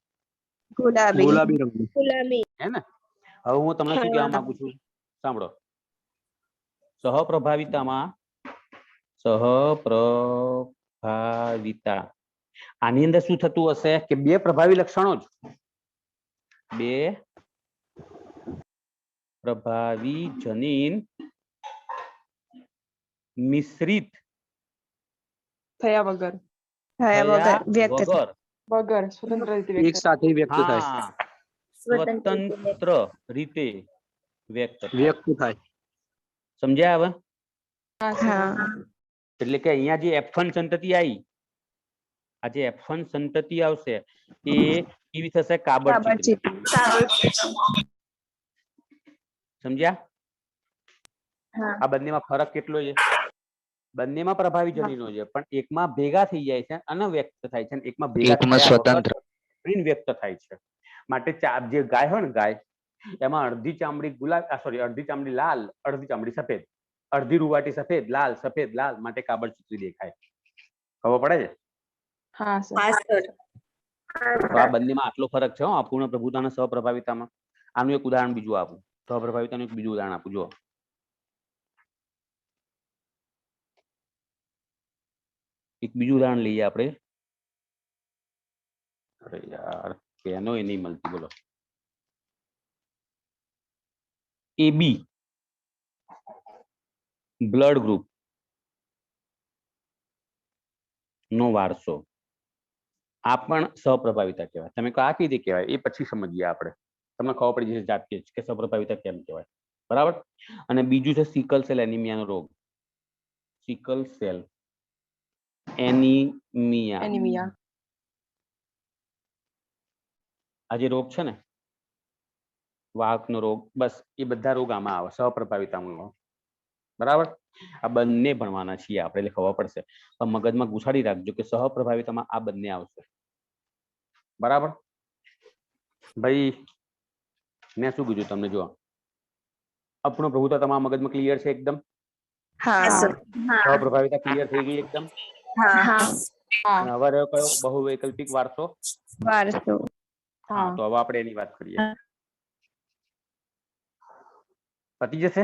ગુલાબી રંગની, હે ને? હવે હું તમને શું કહેવા માંગુ છું? સાંભળો, સહપ્રભાવિતામાં સહપ્રભાવિતા. આની અંદર શું થતું હશે કે બે પ્રભાવી લક્ષણો જ, બે પ્રભાવી જનીન મિશ્રિત થયા વગર થયા વગર વ્યક્ત થાય. વગર સ્વતંત્ર રીતે એક વ્યક્ત સાથે વ્યક્ત થાય હા સ્વતંત્ર રીતે વ્યક્ત થાય. વ્યક્ત થાય. સમજ્યા હવે? હા સર હા એટલે કે અહીંયા જે F1 સંતતિ આવી, આ જે F1 સંતતિ આવશે એ કેવી થશે? કાબળ કાબરચીતરી. સમજ્યા? હા આ બંનેમાં ફરક કેટલો છે? બંનેમાં પ્રભાવી જનીનો છે, પણ એકમાં ભેગા થઈ જાય છે અને વ્યક્ત થાય છે, અને એકમાં ભેગા એકમાં થયા સ્વતંત્ર. વગર વ્યક્ત થાય છે. માટે જે ગાય હોય ને, ગાય એમાં અડધી ચામડી અડધી ચામડી લાલ, અડધી ચામડી સફેદ, અડધી રૂવાટી સફેદ લાલ સફેદ લાલ, માટે કાબરચીતરી દેખાય. ખબર પડે છે? હા સર તો આ બંનેમાં આટલો ફરક છે. અપૂર્ણ પ્રભુતા અને સહપ્રભાવિતામાં. આનું એક ઉદાહરણ બીજું આપું. સહપ્રભાવિતાનું એક બીજું ઉદાહરણ આપું. જો એક બીજું ઉદાહરણ લઈએ આપણે. અરે યાર, પેનો એ નહીં મળતી, બોલો. AB બ્લડ ગ્રુપ નો વારસો, આ પણ સહપ્રભાવિતા કહેવાય. તમે કહો આ કઈ રીતે કહેવાય, એ પછી સમજીએ આપણે. તમને ખબર પડી જશે જાતે જ કે સહપ્રભાવિતા કેમ કહેવાય. બરાબર. અને બીજું છે સિકલ સેલ એનિમિયાનો રોગ. સિકલ સેલ એનિમિયા, એનિમિયા આ જે રોગ છે ને, વાહકનો રોગ, બસ એ બધા રોગ આમાં આવે, સહપ્રભાવિતામાં. બરાબર. આ બંને ભણવાના છીએ આપણે, એટલે ખબર પડશે. પણ મગજમાં ઘુસાડી રાખજો કે સહપ્રભાવિતામાં આ બંને આવશે. બરાબર. ભાઈ મેં શું કીધું તમને? જો અપૂર્ણ પ્રભુતા તમારા મગજમાં ક્લિયર છે એકદમ? હા સહપ્રભાવિતા ક્લિયર થઈ ગઈ એકદમ? હા હા અને હવે રહ્યો કયો? બહુવૈકલ્પિક વારસો. વારસો. હા, તો હવે આપણે એની વાત કરીએ. પતી જશે.